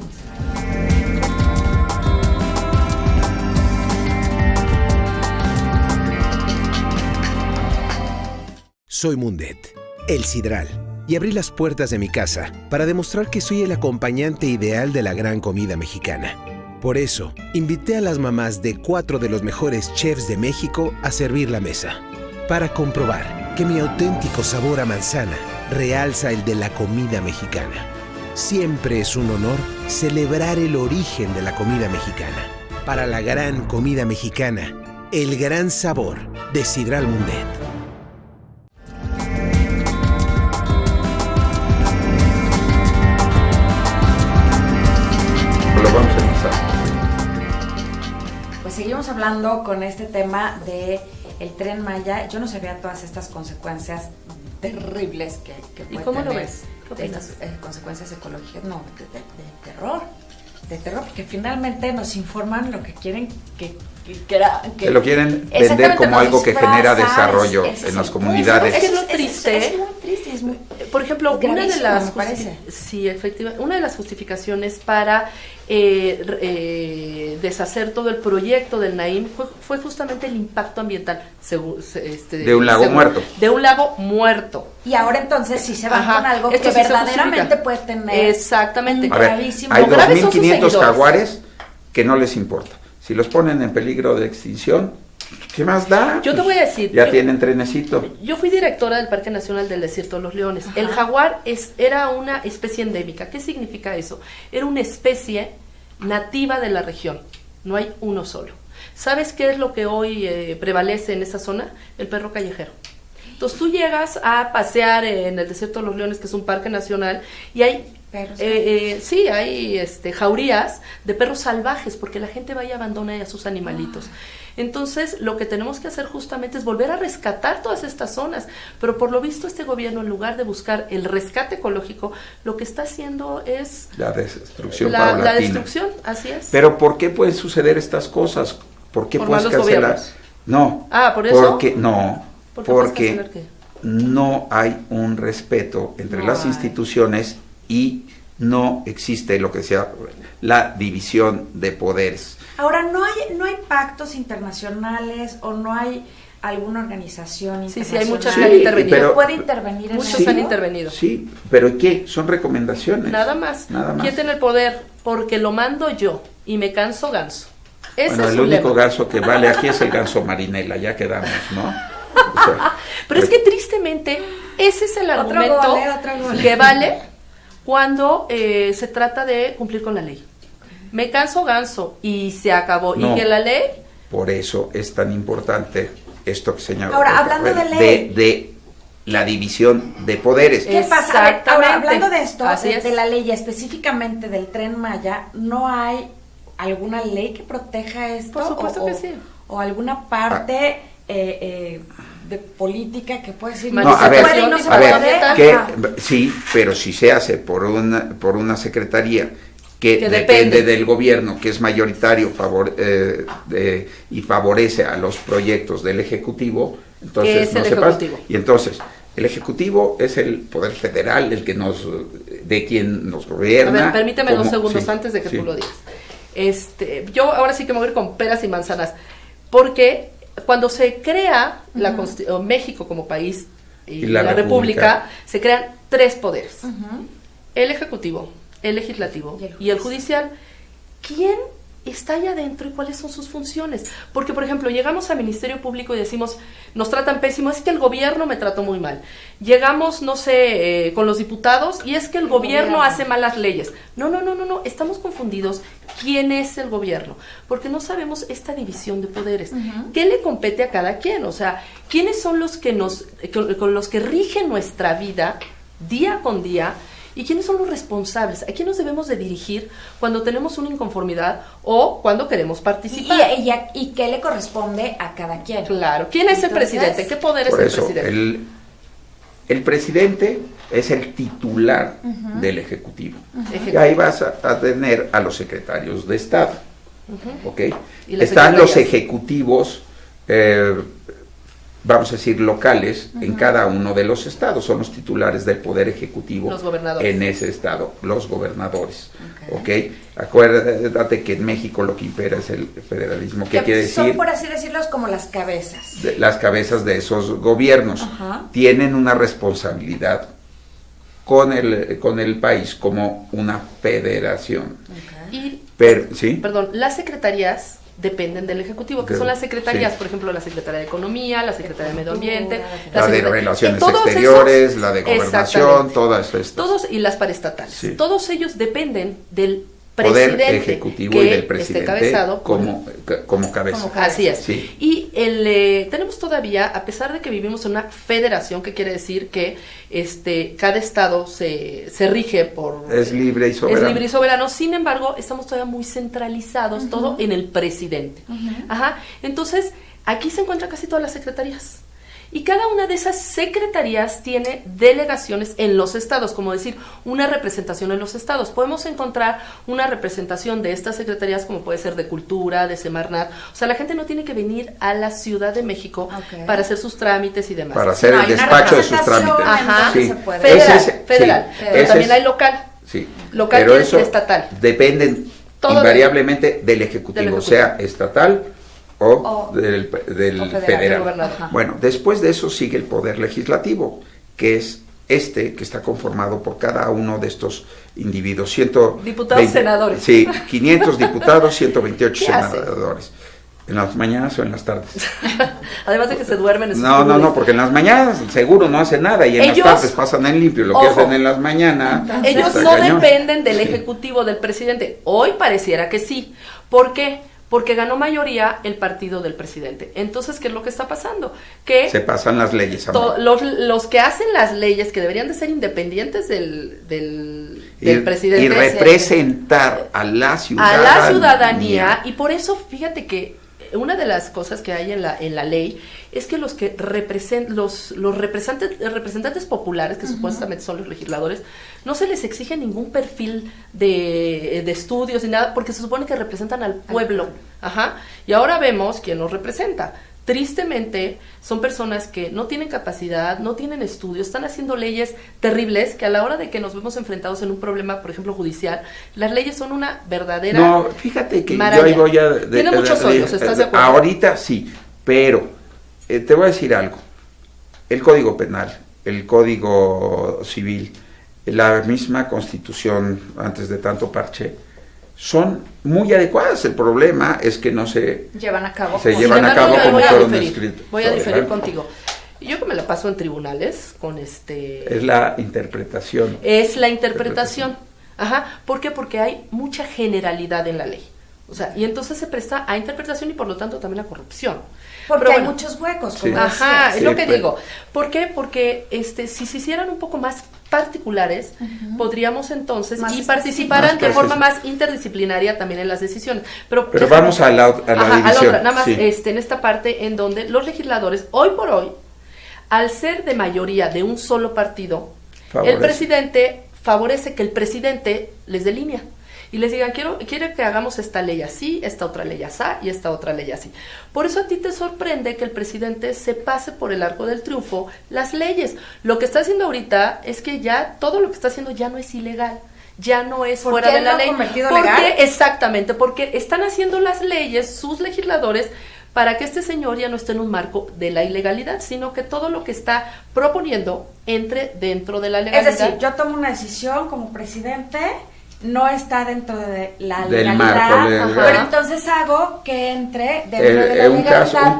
Soy Mundet, el Sidral, y abrí las puertas de mi casa para demostrar que soy el acompañante ideal de la gran comida mexicana. Por eso, invité a las mamás de 4 de los mejores chefs de México a servir la mesa, para comprobar que mi auténtico sabor a manzana realza el de la comida mexicana. Siempre es un honor celebrar el origen de la comida mexicana. para la gran comida mexicana. El gran sabor de Sidral Mundet. Lo vamos a empezar. Pues seguimos hablando con este tema de el Tren Maya. Yo no sabía todas estas consecuencias terribles que puede ¿Y cómo tener. lo ves? ¿Qué opinas? Estas consecuencias ecológicas, no, de terror, porque finalmente nos informan lo que quieren que lo quieren vender como algo que genera desarrollo en las comunidades. Es lo triste. Es muy triste, es muy... Por ejemplo, una de las sí, efectivamente, una de las justificaciones para deshacer todo el proyecto del Naim fue justamente el impacto ambiental de un lago muerto. De un lago muerto. Y ahora entonces si se van Ajá, con algo esto que sí se verdaderamente justifica. puede tener Exactamente. A ver, gravísimo. hay Lo grave son sus 2.500 seguidores. jaguares que no les importa. Si los ponen en peligro de extinción, ¿qué más da? Yo te voy a decir, Ya tienen trenecito. Yo fui directora del Parque Nacional del Desierto de los Leones. Ajá. El jaguar era una especie endémica. ¿Qué significa eso? Era una especie nativa de la región. No hay uno solo. ¿Sabes qué es lo que hoy prevalece en esa zona? El perro callejero. Entonces tú llegas a pasear en el Desierto de los Leones, que es un parque nacional, y hay perros. sí, hay jaurías de perros salvajes, porque la gente va y abandona a sus animalitos. Entonces, lo que tenemos que hacer justamente es volver a rescatar todas estas zonas, pero por lo visto este gobierno, en lugar de buscar el rescate ecológico, lo que está haciendo es La destrucción la paulatina. destrucción, así es. Pero ¿por qué pueden suceder estas cosas? ¿Por qué ¿Por puedes malos cancelar? gobiernos? No. ¿Por eso? Porque no. ¿Por qué puedes Porque cancelar qué? no hay un respeto entre No las hay. instituciones y no existe lo que sea la división de poderes. Ahora, ¿no hay pactos internacionales o no hay alguna organización Sí, internacional hay muchas Sí, que han intervenido. pero- que puede intervenir en Muchos eso? han intervenido. Sí, pero ¿qué? Son recomendaciones. Nada más. Nada más. ¿Quién tiene el poder? Porque lo mando yo y me canso ganso. Ese Bueno, es el su único lema. ganso que vale aquí es el ganso Marinela, ya quedamos, ¿no? O sea, Pero es que tristemente ese es el Otro argumento gol, otro gol. que vale cuando se trata de cumplir con la ley. Me canso ganso y se acabó. No. Y que la ley, por eso es tan importante esto que señala. Ahora, hablando de ley. de la división de poderes. ¿Qué pasa? A ver, ahora, Exactamente. hablando de esto, Así de es. la ley, específicamente del Tren Maya, ¿no hay alguna ley que proteja esto? Por supuesto que sí. ¿O alguna parte de política que puede decir... No, No, a ver, puede y no se a ver, puede? que, Ajá. sí, pero si se hace por una secretaría que Que depende depende. del gobierno, que es mayoritario y favorece a los proyectos del Ejecutivo, entonces ¿Qué es no el se pasa. Ejecutivo? Y entonces, el Ejecutivo es el poder federal, el que de quien nos a gobierna. ver, permíteme 2 como- segundos sí, antes de que sí. tú lo digas. Yo ahora sí que me voy a ir con peras y manzanas, porque cuando se crea o México como país y la la República. República, se crean 3 poderes. Ujú. El Ejecutivo, el Legislativo y el Judicial. ¿Quién está allá adentro y cuáles son sus funciones? Porque, por ejemplo, llegamos al Ministerio Público y decimos, nos tratan pésimo, es que el gobierno me trató muy mal. Llegamos, no sé, con los diputados y es que el gobierno hace malas leyes. No, estamos confundidos. ¿Quién es el gobierno? Porque no sabemos esta división de poderes. ¿Qué le compete a cada quien? O sea, ¿quiénes son los que con los que rigen nuestra vida día con día? ¿Y quiénes son los responsables? ¿A quién nos debemos de dirigir cuando tenemos una inconformidad o cuando queremos participar? ¿Y qué le corresponde a cada quien? Claro. ¿Quién es el Entonces, presidente? ¿Qué poder es Por el eso, presidente? el presidente es el titular del Ejecutivo. Ejecutivo. Y ahí vas a tener a los secretarios de Estado. ¿Ok? Y las Están los secretarías. ejecutivos, vamos a decir, locales en cada uno de los estados. Son los titulares del poder ejecutivo Los gobernadores. en ese estado, los gobernadores. ¿Ok? Acuérdate que en México lo que impera es el federalismo. ¿Qué quiere Son, decir? por así decirlo, como las cabezas. Las cabezas de esos gobiernos Ajá. tienen una responsabilidad con el país como una federación. Y, ¿Sí? perdón, las secretarías dependen del Ejecutivo, que De- son las secretarías, sí. por ejemplo, la Secretaría de Economía, la Secretaría de Medio Ambiente, La de Secretaría- Relaciones todos Exteriores, esos- la de Gobernación, Exactamente. todas estas. Todos y las paraestatales. Sí. Todos ellos dependen del presidente, poder ejecutivo que y del esté presidente cabezado como cabeza. Así es. Sí. Y tenemos todavía, a pesar de que vivimos en una federación, que quiere decir que cada estado se rige por... Es libre y soberano. Es libre y soberano. Sin embargo, estamos todavía muy centralizados, todo en el presidente. Ajá. Entonces, aquí se encuentran casi todas las secretarías. Y cada una de esas secretarías tiene delegaciones en los estados, como decir, una representación en los estados. Podemos encontrar una representación de estas secretarías, como puede ser de Cultura, de Semarnat. O sea, la gente no tiene que venir a la Ciudad de México para hacer sus trámites y demás. Para hacer el despacho de sus trámites. Ajá, sí. Federal. Pero también hay local. Sí. Local pero y eso estatal. Dependen Todo invariablemente del ejecutivo, sea estatal o del federal. Bueno, después de eso sigue el poder legislativo, que es que está conformado por cada uno de estos individuos. Diputados, senadores. Sí, 500 diputados, 128 ¿Qué senadores. ¿En las mañanas o en las tardes? Además de que se duermen en sus No, porque en las mañanas seguro no hacen nada y en las tardes pasan en limpio. Lo que hacen en las mañanas... Ellos no dependen del ejecutivo, del presidente. Hoy pareciera que sí. ¿Por qué? Porque ganó mayoría el partido del presidente. Entonces, ¿qué es lo que está pasando? Que se pasan las leyes. Los que hacen las leyes, que deberían de ser independientes del presidente. Y representar a la ciudadanía. A la ciudadanía. Y por eso, fíjate que una de las cosas que hay en la ley es que los que los representantes populares, que supuestamente son los legisladores, no se les exige ningún perfil de estudios ni nada, porque se supone que representan al pueblo. Ajá. Y ahora vemos quién los representa. Tristemente, son personas que no tienen capacidad, no tienen estudios, están haciendo leyes terribles que a la hora de que nos vemos enfrentados en un problema, por ejemplo, judicial, las leyes son una verdadera No, fíjate que maravilla. yo ahí voy a... Tiene muchos hoyos, ¿estás de acuerdo? Ahorita sí, pero te voy a decir algo. El Código Penal, el Código Civil, la misma Constitución, antes de tanto parche, son muy adecuadas. El problema es que no se llevan a cabo como fueron escritos. Voy a diferir contigo. Yo que me la paso en tribunales con Es la interpretación. Es la interpretación. Ajá. ¿Por qué? Porque hay mucha generalidad en la ley. O sea, y entonces se presta a interpretación y por lo tanto también a corrupción. Porque hay muchos huecos, como es lo que digo. ¿Por qué? Porque si se hicieran un poco más particulares, podríamos entonces participaran de forma más interdisciplinaria también en las decisiones. Pero vamos a la división. A la otra, nada más en esta parte en donde los legisladores, hoy por hoy, al ser de mayoría de un solo partido, el presidente favorece que el presidente les delinea. Y les digan, quiero que hagamos esta ley así, esta otra ley así y esta otra ley así. Por eso a ti te sorprende que el presidente se pase por el arco del triunfo las leyes. Lo que está haciendo ahorita es que ya todo lo que está haciendo ya no es ilegal, ya no es fuera de la ley. ¿Por qué? Exactamente, porque están haciendo las leyes, sus legisladores, para que este señor ya no esté en un marco de la ilegalidad, sino que todo lo que está proponiendo entre dentro de la legalidad. Es decir, yo tomo una decisión como presidente, no está dentro de la del legalidad, marco pero entonces hago que entre dentro de la legalidad un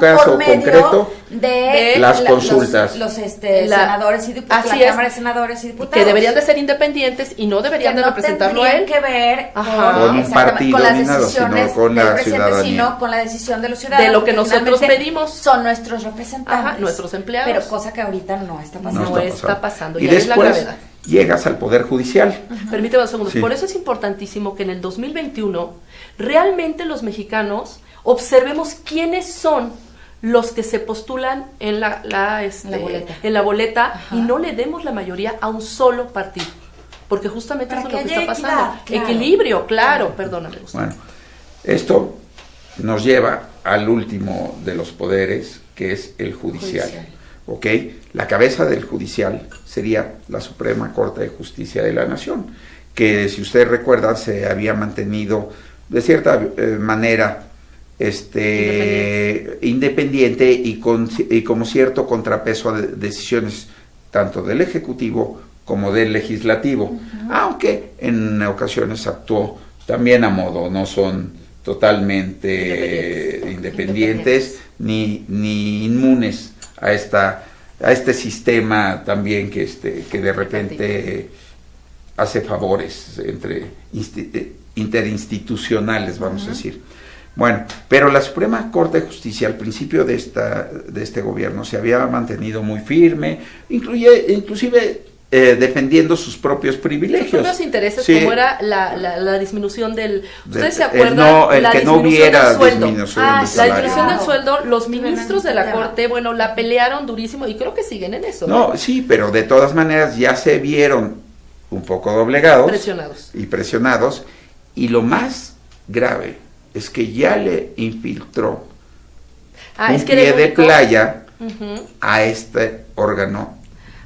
caso por medio concreto de las consultas. Los senadores y diputados, la Cámara de Senadores y Diputados. Que deberían de ser independientes y no deberían de representarlo a él. Que ver con un partido con las ni nada, decisiones sino con la del presidente, ciudadanía. sino con la decisión de los ciudadanos. De lo que nosotros pedimos. Son nuestros representantes. Nuestros empleados. Pero cosa que ahorita no está pasando. No está pasando. Y ahí es la después gravedad. llegas al Poder Judicial. Permíteme un segundo. Por eso es importantísimo que en el 2021 realmente los mexicanos observemos quiénes son los que se postulan en la boleta y no le demos la mayoría a un solo partido. Porque justamente eso es lo que está pasando. Claro. Equilibrio, claro. Perdóname. Bueno, esto nos lleva al último de los poderes, que es el judicial. ¿Ok? La cabeza del judicial sería la Suprema Corte de Justicia de la Nación, que si usted recuerda se había mantenido de cierta manera independiente y como cierto contrapeso a decisiones tanto del Ejecutivo como del Legislativo, aunque en ocasiones actuó también a modo, no son totalmente independientes ni inmunes a este sistema también que de repente hace favores entre interinstitucionales, vamos a decir. Bueno, pero la Suprema Corte de Justicia al principio de este gobierno se había mantenido muy firme, inclusive defendiendo sus propios privilegios. Sus propios intereses, sí. Como era la disminución del... ¿Ustedes se acuerdan? El que no hubiera disminución del la salario. disminución del sueldo, los ministros de la Corte, bueno, la pelearon durísimo y creo que siguen en eso. No, sí, pero de todas maneras ya se vieron un poco doblegados. Presionados. Y lo más grave es que ya le infiltró un pie de playa a este órgano.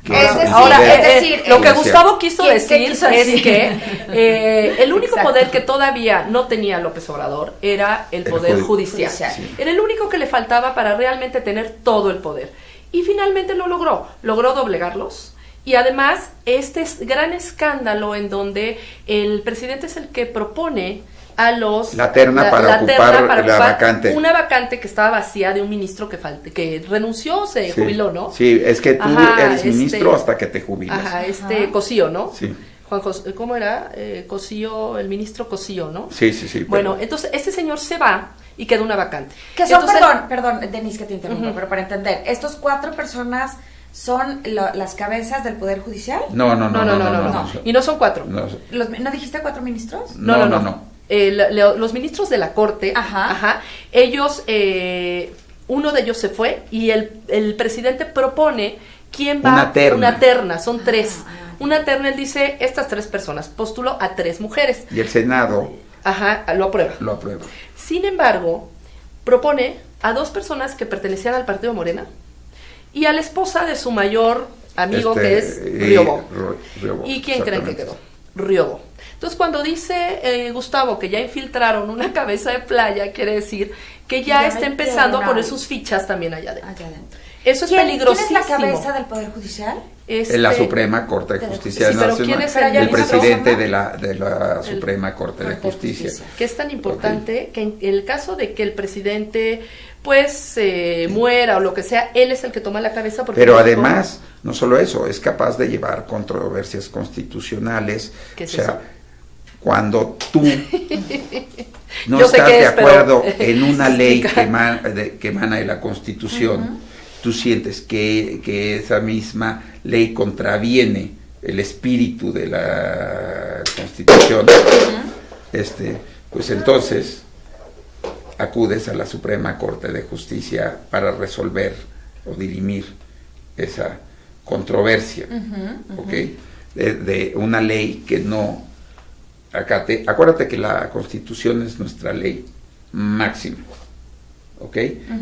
Es decir, lo que Gustavo quiso decir es que el único poder que todavía no tenía López Obrador era el poder judicial. Sí. Era el único que le faltaba para realmente tener todo el poder. Y finalmente lo logró doblegarlos. Y además, este gran escándalo en donde el presidente es el que propone a los... La terna para ocupar la vacante. Una vacante que estaba vacía de un ministro que renunció, se jubiló, ¿no? Sí, es que tú eres ministro hasta que te jubilas. Cosío, ¿no? Sí. Juan José, ¿cómo era? Cosío, el ministro Cosío, ¿no? Sí. Bueno, entonces este señor se va y queda una vacante. Que son, perdón, Denise, que te interrumpa, pero para entender, ¿estos 4 personas son las cabezas del Poder Judicial? No. Y no son 4. ¿No dijiste 4 ministros? No. Los ministros de la Corte, ellos, uno de ellos se fue y el presidente propone quién va. Una terna, son 3. Una terna, él dice, estas 3 personas, postuló a 3 mujeres. Y el Senado lo aprueba. Sin embargo, propone a 2 personas que pertenecían al partido Morena y a la esposa de su mayor amigo, que es Riobó. ¿Y quién creen que quedó? Riobó. Entonces, cuando dice Gustavo que ya infiltraron una cabeza de playa, quiere decir que ya está empezando a poner sus fichas también allá adentro. Eso es peligrosísimo. ¿Quién es la cabeza del Poder Judicial? La Suprema Corte de Justicia Nacional, el presidente de la Suprema Corte de Justicia. Que es tan importante que en el caso de que el presidente muera o lo que sea, él es el que toma la cabeza. Pero además, no solo eso, es capaz de llevar controversias constitucionales. ¿Qué es eso? Eso? Cuando tú no estás de acuerdo en una ley que emana de la Constitución, tú sientes que esa misma ley contraviene el espíritu de la Constitución, pues entonces acudes a la Suprema Corte de Justicia para resolver o dirimir esa controversia, ¿ok? De una ley que no acate. Acuérdate que la Constitución es nuestra ley máxima, ¿ok?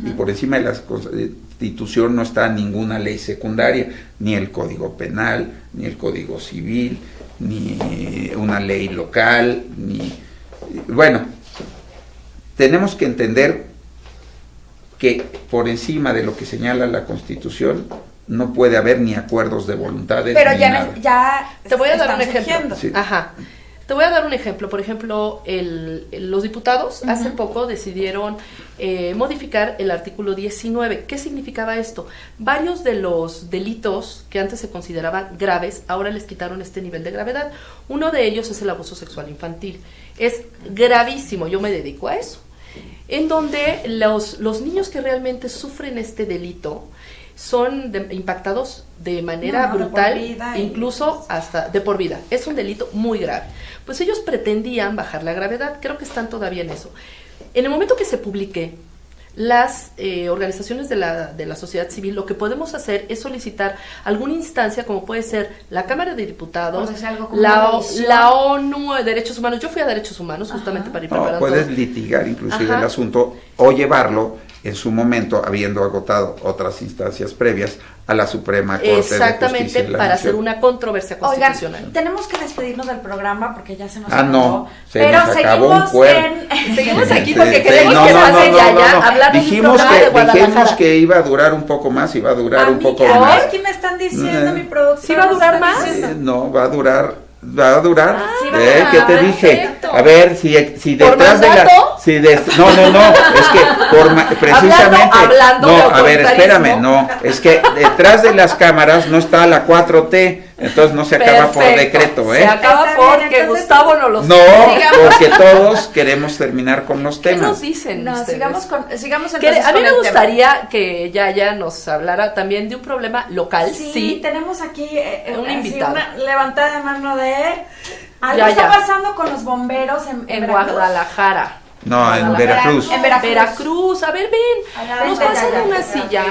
Y por encima de la Constitución no está ninguna ley secundaria, ni el Código Penal, ni el Código Civil, ni una ley local, bueno, tenemos que entender que por encima de lo que señala la Constitución no puede haber ni acuerdos de voluntades. Pero ni nada. ya te voy a dar un ejemplo. Sí. Te voy a dar un ejemplo. Por ejemplo, los diputados hace poco decidieron modificar el artículo 19. ¿Qué significaba esto? Varios de los delitos que antes se consideraban graves, ahora les quitaron este nivel de gravedad. Uno de ellos es el abuso sexual infantil. Es gravísimo, yo me dedico a eso. En donde los niños que realmente sufren este delito son impactados de manera brutal, incluso hasta de por vida. Es un delito muy grave. Pues ellos pretendían bajar la gravedad, creo que están todavía en eso. En el momento que se publique, las organizaciones de la sociedad civil, lo que podemos hacer es solicitar alguna instancia, como puede ser la Cámara de Diputados, la ONU de Derechos Humanos. Yo fui a Derechos Humanos justamente para ir preparando. Puedes litigar inclusive el asunto o llevarlo en su momento, habiendo agotado otras instancias previas, a la Suprema Corte de Justicia. Exactamente, para hacer una controversia constitucional. Oigan, tenemos que despedirnos del programa porque ya se nos acabó. No, pero nos acabó un seguimos aquí porque queremos que pase ya hablar de dijimos que iba a durar un poco más, iba a durar un poco más. ¿Qué me están diciendo, mi productor? ¿Sí va a durar más? No, va a durar. Sí, ¿Qué te dije? Perfecto. A ver, si detrás Sí, no, es que precisamente, hablando no, de a ver, espérame, autoritarismo. no, es que detrás de las cámaras no está la 4T, entonces no se acaba por Perfecto. decreto, Se acaba Está bien, porque entonces- Gustavo no lo No, Sigamos. porque todos queremos terminar con los ¿Qué temas. nos dicen No, ustedes? sigamos Que entonces a mí con me el tema. gustaría que Yaya nos hablara también de un problema local, Sí, tenemos aquí Un así invitado. una levantada de mano de algo Ya, está ya. pasando con los bomberos en en Veracruz. Guadalajara. No, en Veracruz. En Veracruz. Veracruz, a ver, ven, nos vente, pasan Yaya. una silla.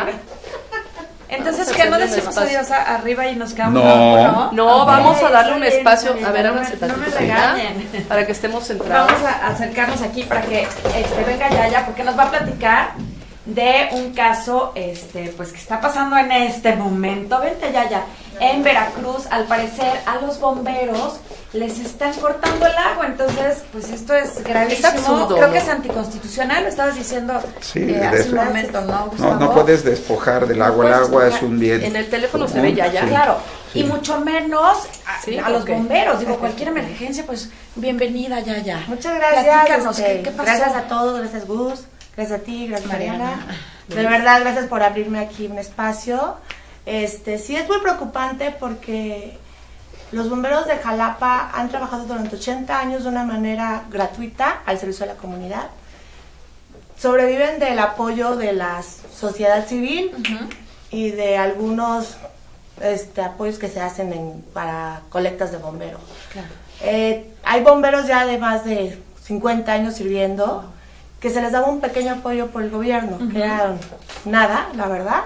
Entonces, Vamos a ¿qué no hacerle un decimos espacio. adiós arriba y nos quedamos No. abajo, No, Ok, vamos a darle está un bien, espacio, está a ver, bien, háganse no me tantito regañen. para que estemos centrados. Vamos a acercarnos aquí para que venga Yaya, porque nos va a platicar de un caso pues que está pasando en este momento. Vente, Yaya. En Veracruz, al parecer, a los bomberos les están cortando el agua, entonces pues esto es gravísimo. Es absurdo, Creo ¿no? que es anticonstitucional, lo estabas diciendo Sí, hace un momento, ¿no, Gustavo? no puedes despojar del agua, el puedes agua es despojar. un bien. En el teléfono se común, ve Yaya. sí. Claro, Sí. y mucho menos Sí, a los ok. bomberos. Digo, cualquier emergencia, pues bienvenida, Yaya. Muchas gracias. Platícanos, ¿qué pasó? Gracias a todos, gracias Gus, gracias a ti, gracias Mariana. Mariana. De verdad, gracias por abrirme aquí un espacio. Sí es muy preocupante porque los bomberos de Jalapa han trabajado durante 80 años de una manera gratuita al servicio de la comunidad. Sobreviven del apoyo de la sociedad civil y de algunos apoyos que se hacen para colectas de bomberos. Claro. Hay bomberos ya de más de 50 años sirviendo, que se les daba un pequeño apoyo por el gobierno, que era nada, la verdad.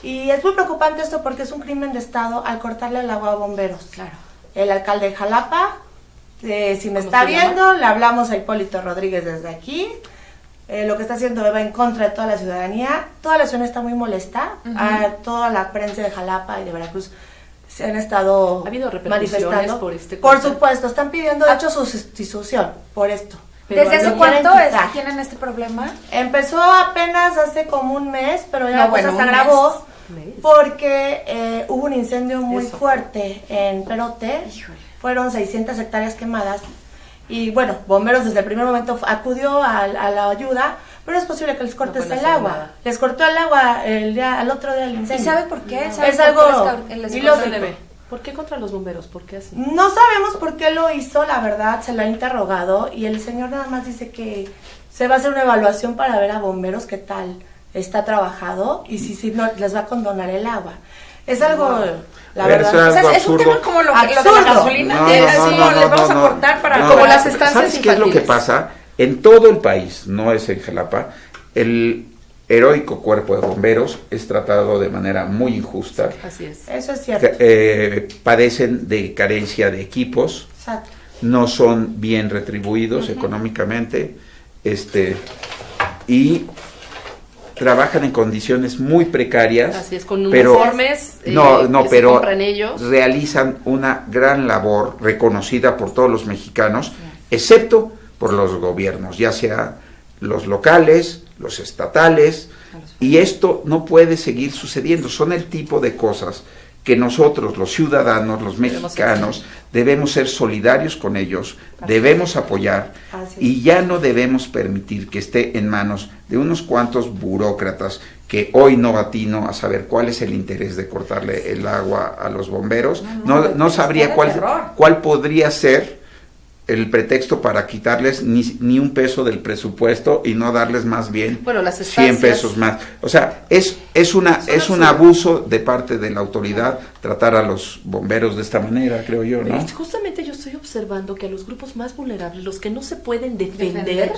Y es muy preocupante esto porque es un crimen de Estado al cortarle el agua a bomberos. Claro. El alcalde de Jalapa, si me ¿Cómo está se viendo, le hablamos a Hipólito Rodríguez desde aquí. Lo que está haciendo va en contra de toda la ciudadanía. Toda la ciudad está muy molesta. Toda la prensa de Jalapa y de Veracruz se han estado ¿Ha habido repercusiones manifestando. por este Por corte? supuesto, están pidiendo de hecho su sustitución por esto. Pero ¿Desde hace lo cuánto quieren quitar. tienen este problema? Empezó apenas hace como un mes, pero ya No, la bueno, cosa se un agravó mes. porque hubo un incendio muy Eso. fuerte en Perote. Híjole. Fueron 600 hectáreas quemadas. Y bueno, bomberos desde el primer momento acudió a la ayuda, pero es posible que les cortes pueden el hacer agua. nada. Les cortó el agua al otro día del ¿Y incendio. sabe por qué? ¿Sabe Es por algo qué les ilógico. cortan el- ¿Por qué contra los bomberos? ¿Por qué así? No sabemos por qué lo hizo, la verdad, se lo ha interrogado y el señor nada más dice que se va a hacer una evaluación para ver a bomberos qué tal está trabajado y si no les va a condonar el agua. Es algo, la A ver, verdad. eso O sea, algo es un absurdo. tema como lo de la Absurdo. gasolina. No, que no, así no, como no, les vamos no, a cortar para... no. Como las estancias ¿Sabes qué es lo que infantiles. pasa? En todo el país, no es en Jalapa, el heroico cuerpo de bomberos es tratado de manera muy injusta. Así es. Eso es cierto. Padecen de carencia de equipos, Exacto. no son bien retribuidos económicamente, y trabajan en condiciones muy precarias. Así es, con pero uniformes que se pero compran ellos. realizan una gran labor reconocida por todos los mexicanos, excepto por los gobiernos, ya sea los locales, los estatales, y esto no puede seguir sucediendo. Son el tipo de cosas que nosotros, los ciudadanos, los mexicanos, debemos ser solidarios con ellos, debemos apoyar, Así es. y ya no debemos permitir que esté en manos de unos cuantos burócratas que hoy no atino a saber cuál es el interés de cortarle el agua a los bomberos. No sabría está de terror. cuál podría ser el pretexto para quitarles ni un peso del presupuesto y no darles más bien Bueno, las 100 estancias. pesos más. O sea, es un absurdo. abuso de parte de la autoridad tratar a los bomberos de esta manera, creo yo, ¿no? Justamente yo estoy observando que a los grupos más vulnerables, los que no se pueden defender, Defender.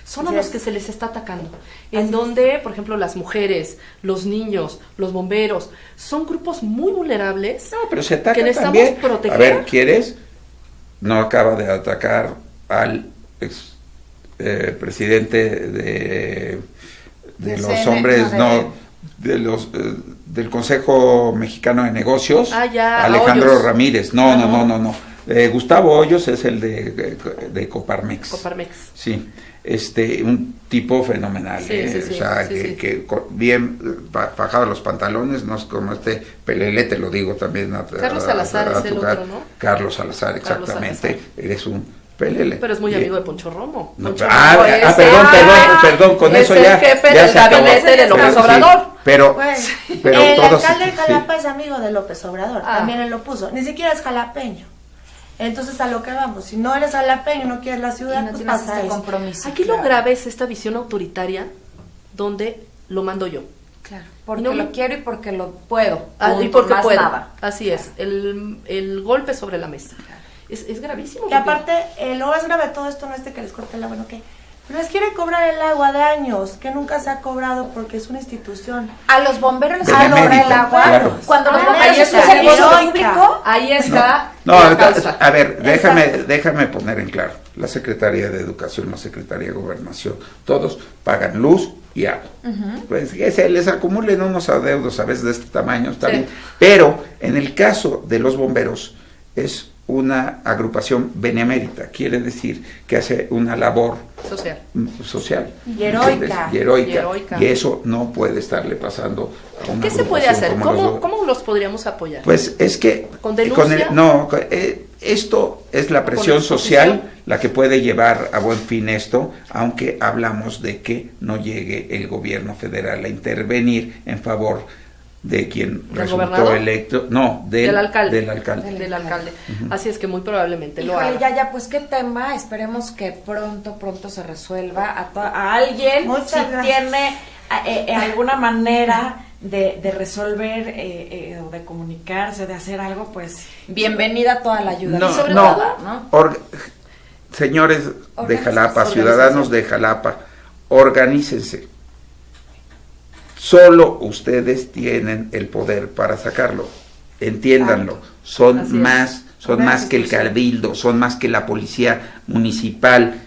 son a Así los es. que se les está atacando. Así En es. donde, por ejemplo, las mujeres, los niños, los bomberos, son grupos muy vulnerables. No, pero se ataca que necesitamos también. proteger. A ver, ¿quieres? No acaba de atacar al ex presidente de Del los CN, hombres, no, de los del Consejo Mexicano de Negocios, Ah, ya, a Alejandro Hoyos. Ramírez. Ah, No. Gustavo Hoyos es el de Coparmex. Coparmex. Sí, un tipo fenomenal, Sí, sí, sí, o sea, sí, sí. que bien bajado los pantalones, no es como Pelele, te lo digo también. Carlos Salazar es el tu cara. otro, ¿no? Carlos Salazar, Carlos exactamente. Salazar. Eres un Pelele. Pero es muy amigo de Poncho Romo. No, Poncho perdón, Romo con es eso el ya. jefe ya del se acabó. gabinete de López Sí, Obrador. pero Pues, pero el todos. alcalde de sí. Jalapa es amigo de López Obrador, Ah. también él lo puso. Ni siquiera es jalapeño. Entonces, a lo que vamos, si no eres jalapeño, no quieres la Y ciudad, no pues tienes pasa este esto. compromiso. Aquí lo grave es esta visión autoritaria donde lo mando yo. Claro, porque No me- lo quiero y porque lo puedo. Y punto, porque más puedo. nada. Así es, el golpe sobre la mesa. Es gravísimo. Y porque- aparte, lo más grave de todo esto no es de que les corte el agua, no que les quiere cobrar el agua de años, que nunca se ha cobrado porque es una institución. A los bomberos les Benemérita, cobra el agua. claro. Cuando los Ah, bomberos ahí es un está, servicio heroica. público. Ahí está No, la entonces, causa. a ver, déjame poner en claro. La Secretaría de Educación, la Secretaría de Gobernación, todos pagan luz y agua. Pues que se les acumulen unos adeudos a veces de este tamaño, está Sí. bien. Pero en el caso de los bomberos es una agrupación benemérita, quiere decir que hace una labor Social. social Y heroica. ¿entiendes? Y heroica. Y heroica. Y eso no puede estarle pasando a una ¿Qué se puede agrupación hacer? como los- ¿Cómo los podríamos apoyar? Pues es que ¿Con denuncia? esto es la ¿Con presión exposición? social la que puede llevar a buen fin esto, aunque hablamos de que no llegue el gobierno federal a intervenir en favor de quien ¿Del resultó gobernador? electo, no, Del alcalde. del alcalde. Del alcalde. Así es que muy probablemente lo Híjole, haga. ya, pues qué tema. Esperemos que pronto se resuelva. A alguien, Muchas si gracias. tiene alguna manera de resolver o de comunicarse, de hacer algo, pues bienvenida toda la ayuda. No, Y sobre no, todo, ¿no? señores de Organización. Jalapa, ciudadanos de Jalapa, organícense. Solo ustedes tienen el poder para sacarlo. Entiéndanlo. Son Así es. más que el cabildo, son más que la policía municipal.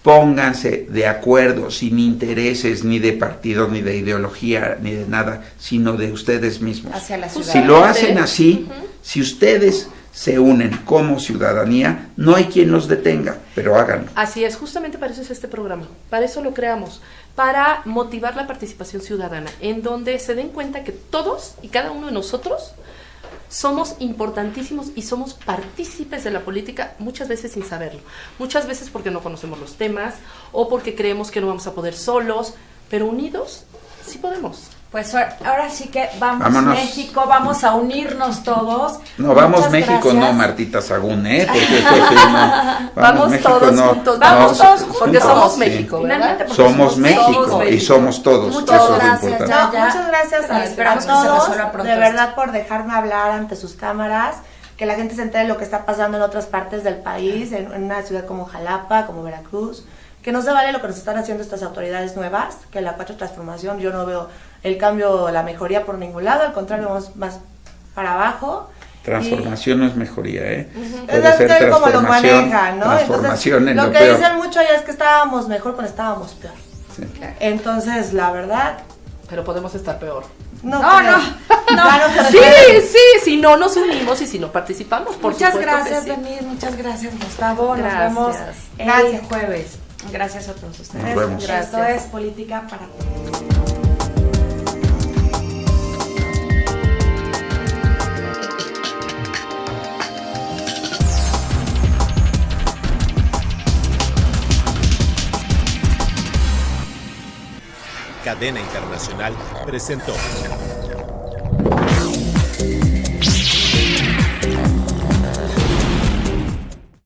Pónganse de acuerdo, sin intereses ni de partido, ni de ideología, ni de nada, sino de ustedes mismos. Hacia la ciudad. Si lo hacen así, si ustedes se unen como ciudadanía, no hay quien los detenga, pero háganlo. Así es, justamente para eso es este programa, para eso lo creamos, para motivar la participación ciudadana, en donde se den cuenta que todos y cada uno de nosotros somos importantísimos y somos partícipes de la política, muchas veces sin saberlo, muchas veces porque no conocemos los temas o porque creemos que no vamos a poder solos, pero unidos sí podemos. Pues ahora sí que Vámonos. México, vamos a unirnos todos. No, vamos Muchas México, gracias. no Martita Sagún, porque esto sí, no. Vamos México, todos no. juntos, vamos todos porque juntos. somos Sí. México, ¿verdad? Finalmente, porque Somos México México. y somos todos. Muchas Eso gracias, es importante. ya. No, muchas gracias a Esperamos que se todos, resuelva pronto de esto. verdad, por dejarme hablar ante sus cámaras, que la gente se entere de lo que está pasando en otras partes del país, en una ciudad como Jalapa, como Veracruz, que no se vale lo que nos están haciendo estas autoridades nuevas, que la Cuarta Transformación, yo no veo el cambio, la mejoría por ningún lado, al contrario, vamos más para abajo. Transformación no es mejoría, ¿eh? Es Puede ser que como lo transformación, manejan, ¿no? transformación en lo lo que peor. dicen mucho ya es que estábamos mejor cuando estábamos peor. Sí. Entonces, la verdad, Pero podemos estar peor. no No, creo. Claro que Sí, puede. sí, si no nos unimos y si no participamos, por Muchas supuesto que gracias, sí. Denise, muchas gracias, Gustavo. Gracias. Nos vemos el Gracias. jueves. Gracias a todos ustedes. Nos vemos. Esto Gracias. es Política para Todos. Cadena Internacional presentó